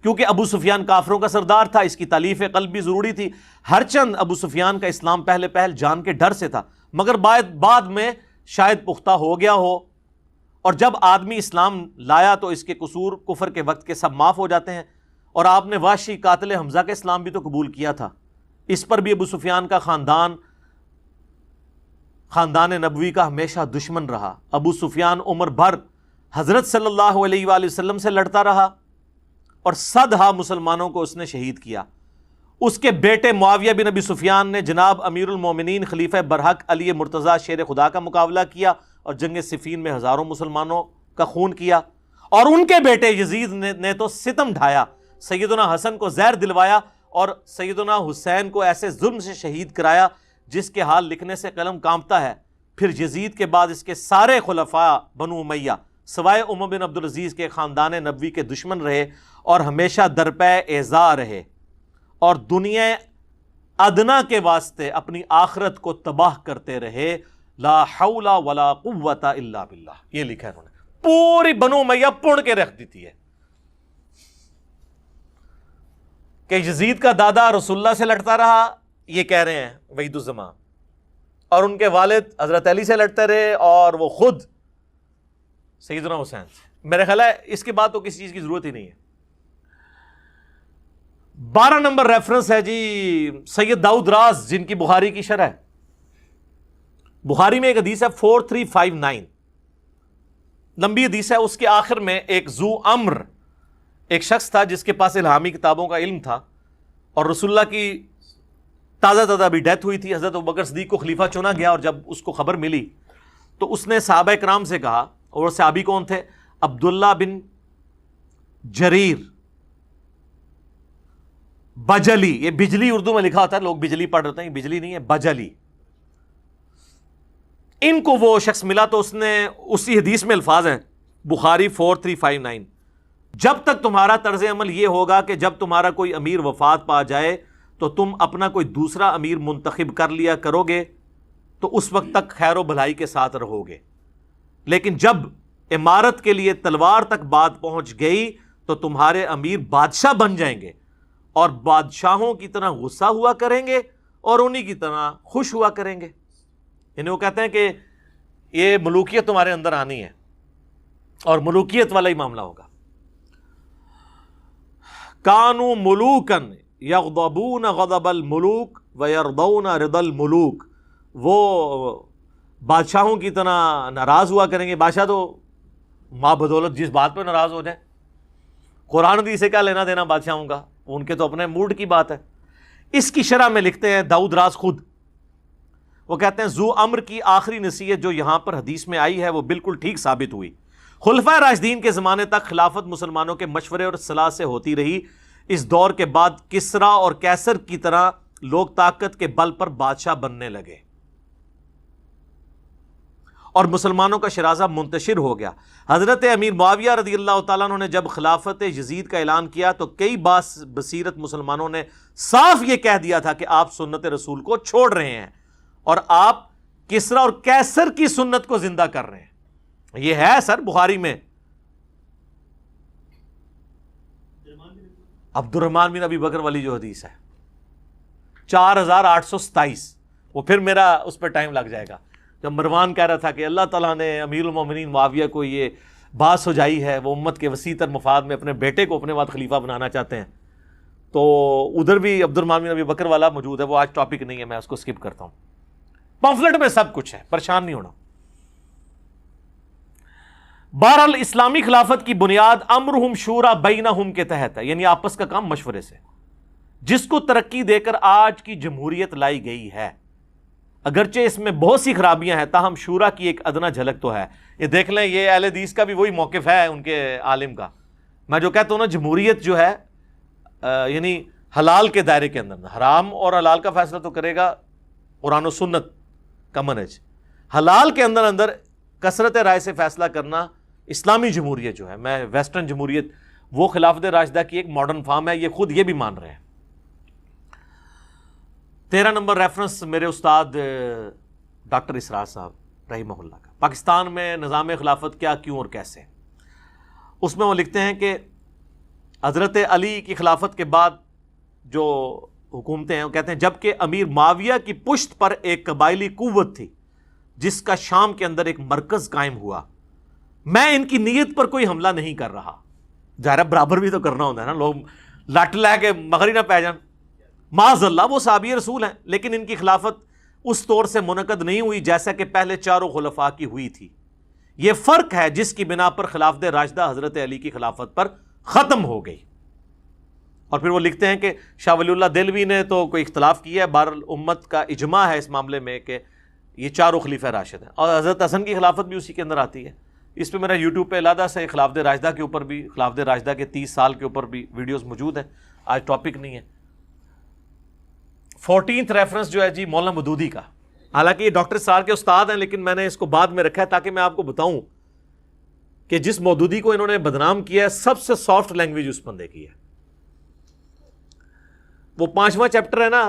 کیونکہ ابو سفیان کافروں کا سردار تھا، اس کی تالیف قلب بھی ضروری تھی. ہر چند ابو سفیان کا اسلام پہل جان کے ڈر سے تھا، مگر بعد میں شاید پختہ ہو گیا ہو، اور جب آدمی اسلام لایا تو اس کے قصور کفر کے وقت کے سب معاف ہو جاتے ہیں. اور آپ نے وحشی قاتل حمزہ کا اسلام بھی تو قبول کیا تھا. اس پر بھی ابو سفیان کا خاندان نبوی کا ہمیشہ دشمن رہا. ابو سفیان عمر بھر حضرت صلی اللہ علیہ وآلہ وسلم سے لڑتا رہا اور 100 مسلمانوں کو اس نے شہید کیا. اس کے بیٹے معاویہ بن ابی سفیان نے جناب امیر المومنین خلیفہ برحق علی مرتضیٰ شیر خدا کا مقابلہ کیا اور جنگ صفین میں ہزاروں مسلمانوں کا خون کیا. اور ان کے بیٹے یزید نے تو ستم ڈھایا، سیدنا حسن کو زہر دلوایا اور سیدنا حسین کو ایسے ظلم سے شہید کرایا جس کے حال لکھنے سے قلم کانپتا ہے. پھر یزید کے بعد اس کے سارے خلفاء بنو امیہ سوائے عمر بن عبدالعزیز کے خاندان نبوی کے دشمن رہے اور ہمیشہ درپے ایذا رہے، اور دنیا ادنا کے واسطے اپنی آخرت کو تباہ کرتے رہے. لا حول ولا قوت الا باللہ، یہ لکھا ہے انہوں نے. پوری بنو امیہ پڑ کے رکھ دیتی ہے کہ یزید کا دادا رسول اللہ سے لڑتا رہا، یہ کہہ رہے ہیں وحید الزمان، اور ان کے والد حضرت علی سے لڑتے رہے اور وہ خود سیدنا حسین سے. میرے خیال ہے اس کے بعد تو کسی چیز کی ضرورت ہی نہیں ہے. 12 نمبر ریفرنس ہے جی سید داؤد راز، جن کی بخاری کی شرح ہے. بخاری میں ایک حدیث ہے 4359، لمبی حدیث ہے. اس کے آخر میں ایک ذو امر، ایک شخص تھا جس کے پاس الہامی کتابوں کا علم تھا، اور رسول اللہ کی تازہ ابھی ڈیتھ ہوئی تھی. حضرت ابوبکر صدیق کو خلیفہ چنا گیا، اور جب اس کو خبر ملی تو اس نے صحابہ کرام سے کہا، اور صحابی کون تھے؟ عبداللہ بن جریر بجلی. یہ بجلی اردو میں لکھا ہوتا ہے، لوگ بجلی پڑھ رہتے ہیں، بجلی نہیں ہے، بجلی. ان کو وہ شخص ملا تو اس نے اسی حدیث میں الفاظ ہیں بخاری 4359، جب تک تمہارا طرز عمل یہ ہوگا کہ جب تمہارا کوئی امیر وفات پا جائے تو تم اپنا کوئی دوسرا امیر منتخب کر لیا کرو گے تو اس وقت تک خیر و بھلائی کے ساتھ رہو گے، لیکن جب امارت کے لیے تلوار تک بات پہنچ گئی تو تمہارے امیر بادشاہ بن جائیں گے اور بادشاہوں کی طرح غصہ ہوا کریں گے اور انہی کی طرح خوش ہوا کریں گے. یعنی وہ کہتے ہیں کہ یہ ملوکیت تمہارے اندر آنی ہے اور ملوکیت والا ہی معاملہ ہوگا. کانوا ملوکن یغضبون غضب الملوک ویرضون رضا الملوک، وہ بادشاہوں کی طرح ناراض ہوا کریں گے. بادشاہ تو ماں بدولت جس بات پہ ناراض ہو جائے، قرآن حدیث سے کیا لینا دینا بادشاہوں کا، ان کے تو اپنے موڈ کی بات ہے. اس کی شرح میں لکھتے ہیں داؤد راز خود، وہ کہتے ہیں ذو امر کی آخری نصیحت جو یہاں پر حدیث میں آئی ہے وہ بالکل ٹھیک ثابت ہوئی. خلفائے راشدین کے زمانے تک خلافت مسلمانوں کے مشورے اور صلاح سے ہوتی رہی. اس دور کے بعد کسرا اور کیسر کی طرح لوگ طاقت کے بل پر بادشاہ بننے لگے اور مسلمانوں کا شرازہ منتشر ہو گیا. حضرت امیر معاویہ رضی اللہ تعالیٰ عنہ نے جب خلافت یزید کا اعلان کیا تو کئی بصیرت مسلمانوں نے صاف یہ کہہ دیا تھا کہ آپ سنت رسول کو چھوڑ رہے ہیں اور آپ کسرا اور کیسر کی سنت کو زندہ کر رہے ہیں. یہ ہے سر بخاری میں عبد الرحمن بن ابی بکر والی جو حدیث ہے 4827، وہ پھر میرا اس پہ ٹائم لگ جائے گا. جب مروان کہہ رہا تھا کہ اللہ تعالیٰ نے امیر المومنین معاویہ کو یہ بات سجائی ہے، وہ امت کے وسیع تر مفاد میں اپنے بیٹے کو اپنے بعد خلیفہ بنانا چاہتے ہیں، تو ادھر بھی عبد الرحمن بن ابی بکر والا موجود ہے، وہ آج ٹاپک نہیں ہے، میں اس کو سکپ کرتا ہوں۔ پمفلٹ میں سب کچھ ہے، پریشان نہیں ہونا۔ بہرحال اسلامی خلافت کی بنیاد امرہم شورا بینہم کے تحت ہے، یعنی آپس کا کام مشورے سے، جس کو ترقی دے کر آج کی جمہوریت لائی گئی ہے۔ اگرچہ اس میں بہت سی خرابیاں ہیں، تاہم شورا کی ایک ادنا جھلک تو ہے۔ یہ دیکھ لیں، یہ اہل حدیث کا بھی وہی موقف ہے ان کے عالم کا۔ میں جو کہتا ہوں نا، جمہوریت جو ہے یعنی حلال کے دائرے کے اندر، حرام اور حلال کا فیصلہ تو کرے گا قرآن و سنت کا منہج، حلال کے اندر اندر کثرت رائے سے فیصلہ کرنا اسلامی جمہوریت جو ہے، میں ویسٹرن جمہوریت وہ خلافت راشدہ کی ایک ماڈرن فارم ہے، یہ خود یہ بھی مان رہے ہیں۔ 13 نمبر ریفرنس میرے استاد ڈاکٹر اسرار صاحب رحمہ اللہ کا، پاکستان میں نظام خلافت کیا، کیوں اور کیسے۔ اس میں وہ لکھتے ہیں کہ حضرت علی کی خلافت کے بعد جو حکومتیں ہیں، وہ کہتے ہیں جبکہ امیر معاویہ کی پشت پر ایک قبائلی قوت تھی جس کا شام کے اندر ایک مرکز قائم ہوا، میں ان کی نیت پر کوئی حملہ نہیں کر رہا۔ ظاہر برابر بھی تو کرنا ہوتا ہے نا، لوگ لٹ لے کے مغری نہ پہ جان، معاذ اللہ، وہ صحابی رسول ہیں، لیکن ان کی خلافت اس طور سے منعقد نہیں ہوئی جیسا کہ پہلے چاروں خلفاء کی ہوئی تھی۔ یہ فرق ہے جس کی بنا پر خلافت راشدہ حضرت علی کی خلافت پر ختم ہو گئی۔ اور پھر وہ لکھتے ہیں کہ شاہ ولی اللہ دہلوی نے تو کوئی اختلاف کیا ہے، بہرحال امت کا اجماع ہے اس معاملے میں کہ یہ چاروں خلیفہ راشد ہیں، اور حضرت حسن کی خلافت بھی اسی کے اندر آتی ہے۔ اس پہ میرا یوٹیوب پہ علیحدہ سے خلافت راشدہ کے اوپر بھی، خلافت راشدہ کے 30 سال کے اوپر بھی ویڈیوز موجود ہیں، آج ٹاپک نہیں ہے۔ 14th ریفرنس جو ہے جی مولانا مودودی کا، حالانکہ یہ ڈاکٹر سار کے استاد ہیں، لیکن میں نے اس کو بعد میں رکھا ہے تاکہ میں آپ کو بتاؤں کہ جس مودودی کو انہوں نے بدنام کیا ہے، سب سے سافٹ لینگویج اس بندے کی ہے۔ وہ 5واں چیپٹر ہے نا،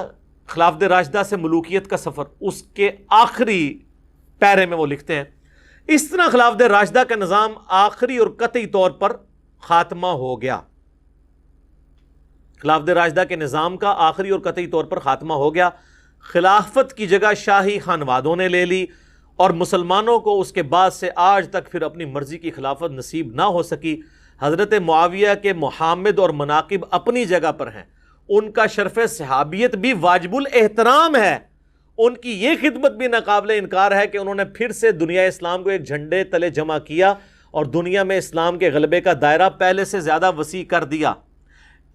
خلافت راشدہ سے ملوکیت کا سفر، اس کے آخری پیرے میں وہ لکھتے ہیں اس طرح خلافت راشدہ کا نظام آخری اور قطعی طور پر خاتمہ ہو گیا۔ خلافت راشدہ کے نظام کا آخری اور قطعی طور پر خاتمہ ہو گیا، خلافت کی جگہ شاہی خانوادوں نے لے لی، اور مسلمانوں کو اس کے بعد سے آج تک پھر اپنی مرضی کی خلافت نصیب نہ ہو سکی۔ حضرت معاویہ کے محامد اور مناقب اپنی جگہ پر ہیں، ان کا شرف صحابیت بھی واجب الاحترام ہے، ان کی یہ خدمت بھی ناقابل انکار ہے کہ انہوں نے پھر سے دنیا اسلام کو ایک جھنڈے تلے جمع کیا اور دنیا میں اسلام کے غلبے کا دائرہ پہلے سے زیادہ وسیع کر دیا۔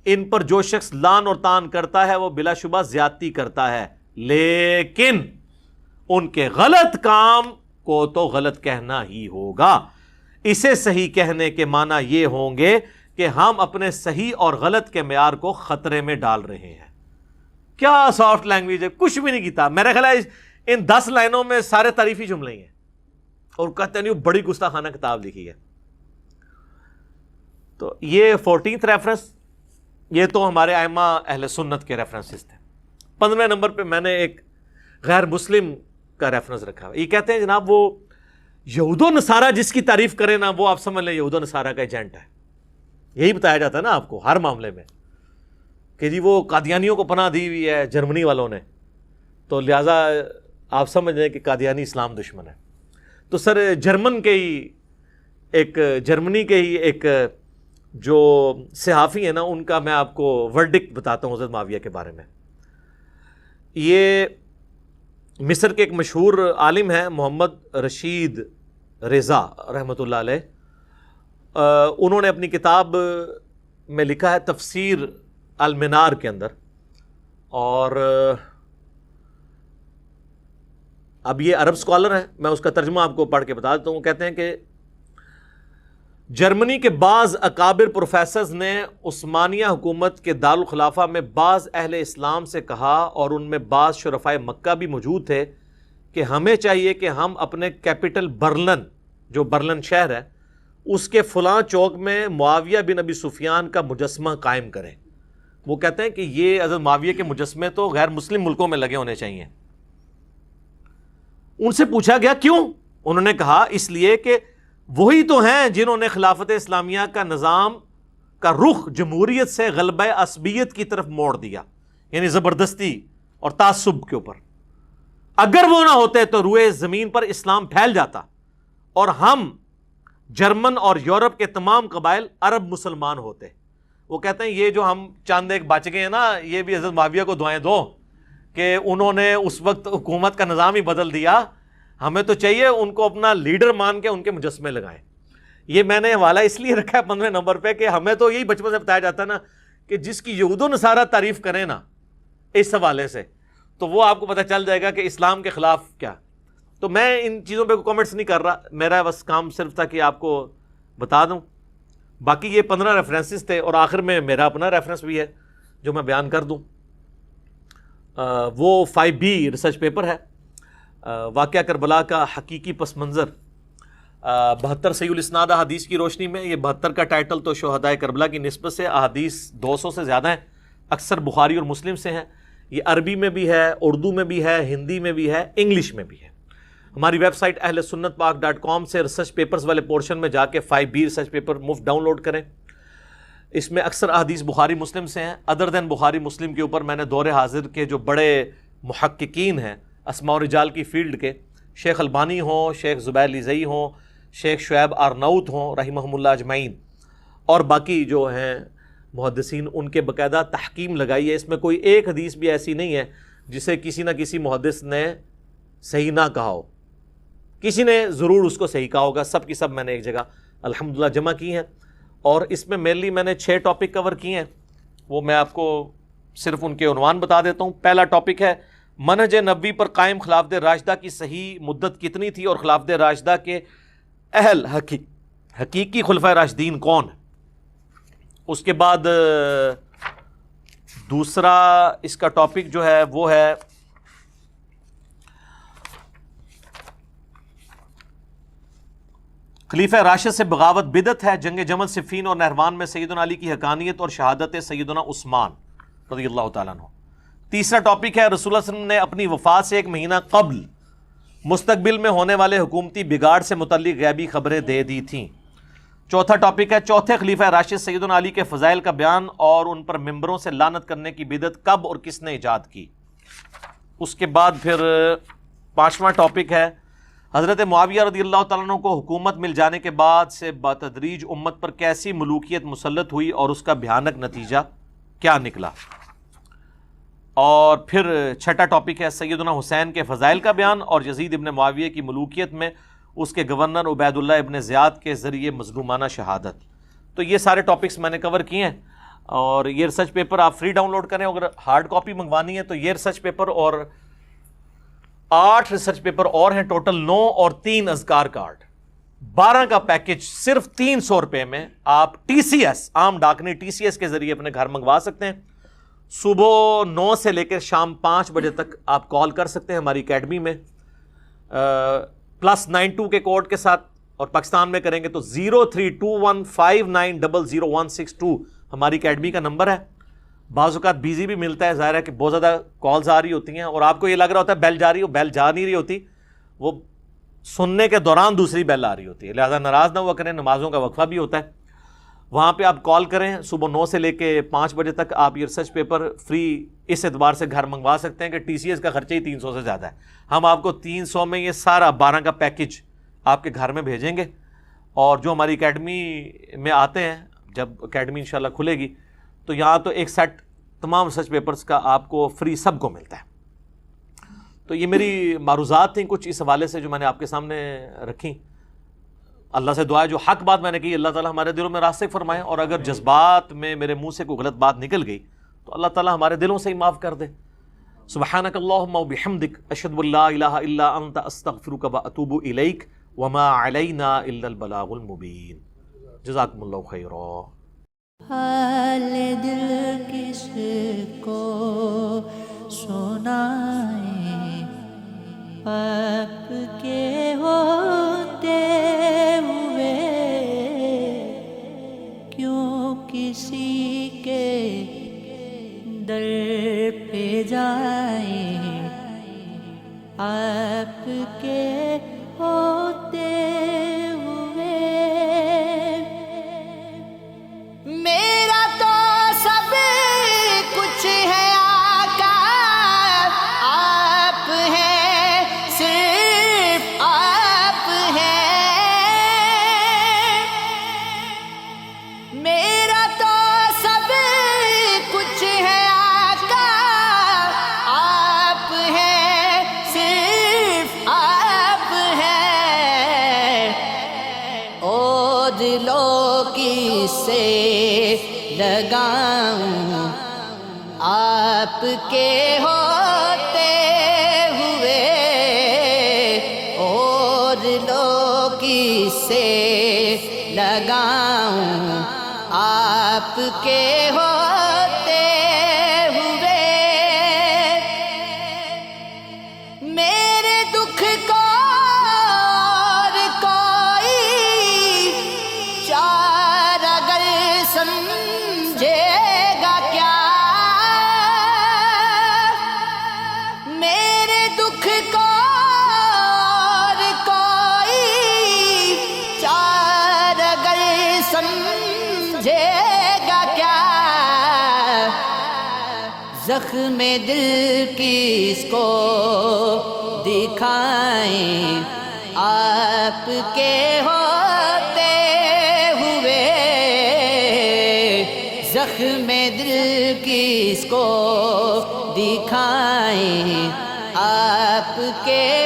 ان پر جو شخص لان اور تان کرتا ہے وہ بلا شبہ زیادتی کرتا ہے، لیکن ان کے غلط کام کو تو غلط کہنا ہی ہوگا۔ اسے صحیح کہنے کے معنی یہ ہوں گے کہ ہم اپنے صحیح اور غلط کے معیار کو خطرے میں ڈال رہے ہیں۔ کیا سافٹ لینگویج ہے، کچھ بھی نہیں کیتا۔ میرے خیال ہے ان 10 لائنوں میں سارے تعریفی جملے ہی ہیں، اور کہتے ہیں بڑی گستاخانہ کتاب لکھی ہے۔ تو یہ 14th ریفرنس، یہ تو ہمارے ائمہ اہل سنت کے ریفرنسز تھے۔ 15 نمبر پہ میں نے ایک غیر مسلم کا ریفرنس رکھا ہے۔ یہ کہتے ہیں جناب وہ یہود و نصارہ جس کی تعریف کرے نا، وہ آپ سمجھ لیں یہود و نصارہ کا ایجنٹ ہے۔ یہی بتایا جاتا ہے نا آپ کو ہر معاملے میں کہ جی وہ قادیانیوں کو پناہ دی ہوئی ہے جرمنی والوں نے، تو لہٰذا آپ سمجھ لیں کہ قادیانی اسلام دشمن ہے۔ تو سر جرمنی کے ہی ایک جو صحافی ہیں نا، ان کا میں آپ کو ورڈکٹ بتاتا ہوں حضرت معاویہ کے بارے میں۔ یہ مصر کے ایک مشہور عالم ہیں محمد رشید رضا رحمۃ اللہ علیہ، انہوں نے اپنی کتاب میں لکھا ہے تفسیر المنار کے اندر، اور اب یہ عرب اسکالر ہیں، میں اس کا ترجمہ آپ کو پڑھ کے بتا دیتا ہوں۔ وہ کہتے ہیں کہ جرمنی کے بعض اکابر پروفیسرز نے عثمانیہ حکومت کے دارالخلافہ میں بعض اہل اسلام سے کہا، اور ان میں بعض شرفائے مکہ بھی موجود تھے، کہ ہمیں چاہیے کہ ہم اپنے کیپٹل برلن، جو برلن شہر ہے، اس کے فلاں چوک میں معاویہ بن ابی سفیان کا مجسمہ قائم کریں۔ وہ کہتے ہیں کہ یہ حضرت معاویہ کے مجسمے تو غیر مسلم ملکوں میں لگے ہونے چاہیے۔ ان سے پوچھا گیا کیوں؟ انہوں نے کہا اس لیے کہ وہی تو ہیں جنہوں نے خلافت اسلامیہ کا نظام کا رخ جمہوریت سے غلبہ عصبیت کی طرف موڑ دیا، یعنی زبردستی اور تعصب کے اوپر۔ اگر وہ نہ ہوتے تو روئے زمین پر اسلام پھیل جاتا اور ہم جرمن اور یورپ کے تمام قبائل عرب مسلمان ہوتے. وہ کہتے ہیں یہ جو ہم چاند ایک بچ گئے ہیں نا، یہ بھی حضرت معاویہ کو دعائیں دو کہ انہوں نے اس وقت حکومت کا نظام ہی بدل دیا. ہمیں تو چاہیے ان کو اپنا لیڈر مان کے ان کے مجسمے لگائیں. یہ میں نے حوالہ اس لیے رکھا ہے 15 نمبر پہ کہ ہمیں تو یہی بچپن سے بتایا جاتا ہے نا کہ جس کی یہود و نصارہ تعریف کریں نا اس حوالے سے، تو وہ آپ کو پتہ چل جائے گا کہ اسلام کے خلاف کیا. تو میں ان چیزوں پہ کامنٹس نہیں کر رہا، میرا بس کام صرف تھا کہ آپ کو بتا دوں. باقی یہ 15 ریفرنسز تھے، اور آخر میں میرا اپنا ریفرنس بھی ہے جو میں بیان کر دوں. وہ 5B ریسرچ پیپر ہے، واقعہ کربلا کا حقیقی پس منظر 72 صحیح الاسناد احادیث کی روشنی میں. یہ 72 کا ٹائٹل تو شہدائے کربلا کی نسبت سے احادیث 200 سے زیادہ ہیں، اکثر بخاری اور مسلم سے ہیں. یہ عربی میں بھی ہے، اردو میں بھی ہے، ہندی میں بھی ہے، انگلش میں بھی ہے. ہماری ویب سائٹ ahlsunnatpak.com سے ریسرچ پیپرز والے پورشن میں جا کے 5B ریسرچ پیپر مفت ڈاؤن لوڈ کریں. اس میں اکثر احادیث بخاری مسلم سے ہیں. ادر دین بخاری مسلم کے اوپر میں نے دور حاضر کے جو بڑے محققین ہیں اسماء و رجال کی فیلڈ کے، شیخ البانی ہوں، شیخ زبیر لیزئی ہوں، شیخ شعیب آرناؤت ہوں رحمہم اللہ اجمعین، اور باقی جو ہیں محدثین، ان کے باقاعدہ تحکیم لگائی ہے. اس میں کوئی ایک حدیث بھی ایسی نہیں ہے جسے کسی نہ کسی محدث نے صحیح نہ کہا ہو. کسی نے ضرور اس کو صحیح کہا ہوگا. سب کی سب میں نے ایک جگہ الحمدللہ جمع کی ہیں، اور اس میں مینلی میں نے 6 ٹاپک کور کیے ہیں. وہ میں آپ کو صرف ان کے عنوان بتا دیتا ہوں. پہلا ٹاپک ہے منہج نبوی پر قائم خلافت راشدہ کی صحیح مدت کتنی تھی اور خلافت راشدہ کے اہل حقیقی خلفۂ راشدین کون ہیں. اس کے بعد دوسرا اس کا ٹاپک جو ہے وہ ہے خلیفہ راشد سے بغاوت بدعت ہے. جنگ جمل، صفین اور نہروان میں سیدنا علی کی حقانیت اور شہادت سیدنا عثمان رضی اللہ تعالیٰ عنہ. تیسرا ٹاپک ہے رسول اللہ صلی اللہ علیہ وسلم نے اپنی وفات سے 1 مہینہ قبل مستقبل میں ہونے والے حکومتی بگاڑ سے متعلق غیبی خبریں دے دی تھیں. چوتھا ٹاپک ہے چوتھے خلیفہ راشد سیدنا علی کے فضائل کا بیان اور ان پر ممبروں سے لعنت کرنے کی بدعت کب اور کس نے ایجاد کی. اس کے بعد پھر 5واں ٹاپک ہے حضرت معاویہ رضی اللہ تعالیٰ عنہ کو حکومت مل جانے کے بعد سے بتدریج امت پر کیسی ملوکیت مسلط ہوئی اور اس کا بھیانک نتیجہ کیا نکلا. اور پھر 6واں ٹاپک ہے سیدنا حسین کے فضائل کا بیان اور یزید ابن معاویہ کی ملوکیت میں اس کے گورنر عبید اللہ ابن زیاد کے ذریعے مظلومانہ شہادت. تو یہ سارے ٹاپکس میں نے کور کیے ہیں، اور یہ ریسرچ پیپر آپ فری ڈاؤن لوڈ کریں. اگر ہارڈ کاپی منگوانی ہے تو یہ ریسرچ پیپر اور 8 ریسرچ پیپر اور ہیں، ٹوٹل 9 اور 3 اذکار کارڈ، 12 کا پیکج صرف 300 روپے میں آپ TCS عام ڈاکنے TCS کے ذریعے اپنے گھر منگوا سکتے ہیں. صبح 9 سے لے کر شام 5 بجے تک آپ کال کر سکتے ہیں ہماری اکیڈمی میں +92 کے کوڈ کے ساتھ، اور پاکستان میں کریں گے تو 032159000162 ہماری اکیڈمی کا نمبر ہے. بعض اوقات بیزی بھی ملتا ہے، ظاہر ہے کہ بہت زیادہ کالز آ رہی ہوتی ہیں اور آپ کو یہ لگ رہا ہوتا ہے بیل جا رہی ہو، بیل جا نہیں رہی ہوتی، وہ سننے کے دوران دوسری بیل آ رہی ہوتی ہے. لہٰذا ناراض نہ ہوا کریں، نمازوں کا وقفہ بھی ہوتا ہے. وہاں پہ آپ کال کریں، صبح 9 سے لے کے 5 بجے تک آپ یہ ریسرچ پیپر فری اس اعتبار سے گھر منگوا سکتے ہیں کہ TCS کا خرچہ ہی 300 سے زیادہ ہے. ہم آپ کو 300 میں یہ سارا 12 کا پیکج آپ کے گھر میں بھیجیں گے. اور جو ہماری اکیڈمی میں آتے ہیں، جب اکیڈمی انشاءاللہ کھلے گی تو یہاں تو ایک سیٹ تمام ریسرچ پیپرز کا آپ کو فری سب کو ملتا ہے. تو یہ میری معروضات تھیں کچھ اس حوالے سے جو میں نے آپ کے سامنے رکھیں. اللہ سے دعا ہے جو حق بات میں نے کی اللہ تعالیٰ ہمارے دلوں میں راسخ فرمائے، اور اگر جذبات میں میرے منہ سے کوئی غلط بات نکل گئی تو اللہ تعالیٰ ہمارے دلوں سے ہی معاف کر دے. سبحانک اللہم و بحمدک اشہد ان لا الہ الا انت استغفرک و اتوب الیک وما علینا الا البلاغ المبین. جزاکم اللہ خیرا. حال دل کس کو سنائیں، آپ کے ہوتے ہوئے کیوں کسی کے در پہ جائیں، آپ کے ہوتے ہوئے میرا تو سب کچھ ہے آقا، آپ ہیں لو کس سے لگاؤں آپ کے ہوتے ہوئے اور لو کس سے لگاؤں آپ کے ہوتے ہوئے میرے دکھ کو اور کوئی چار اگر سمجھے گا کیا میرے دکھ کو اور کوئی چار اگر سمجھے گا کیا زخم دل کس کو دکھائیں آپ کے ہوتے ہوئے زخم دل کس کو دکھائیں آپ کے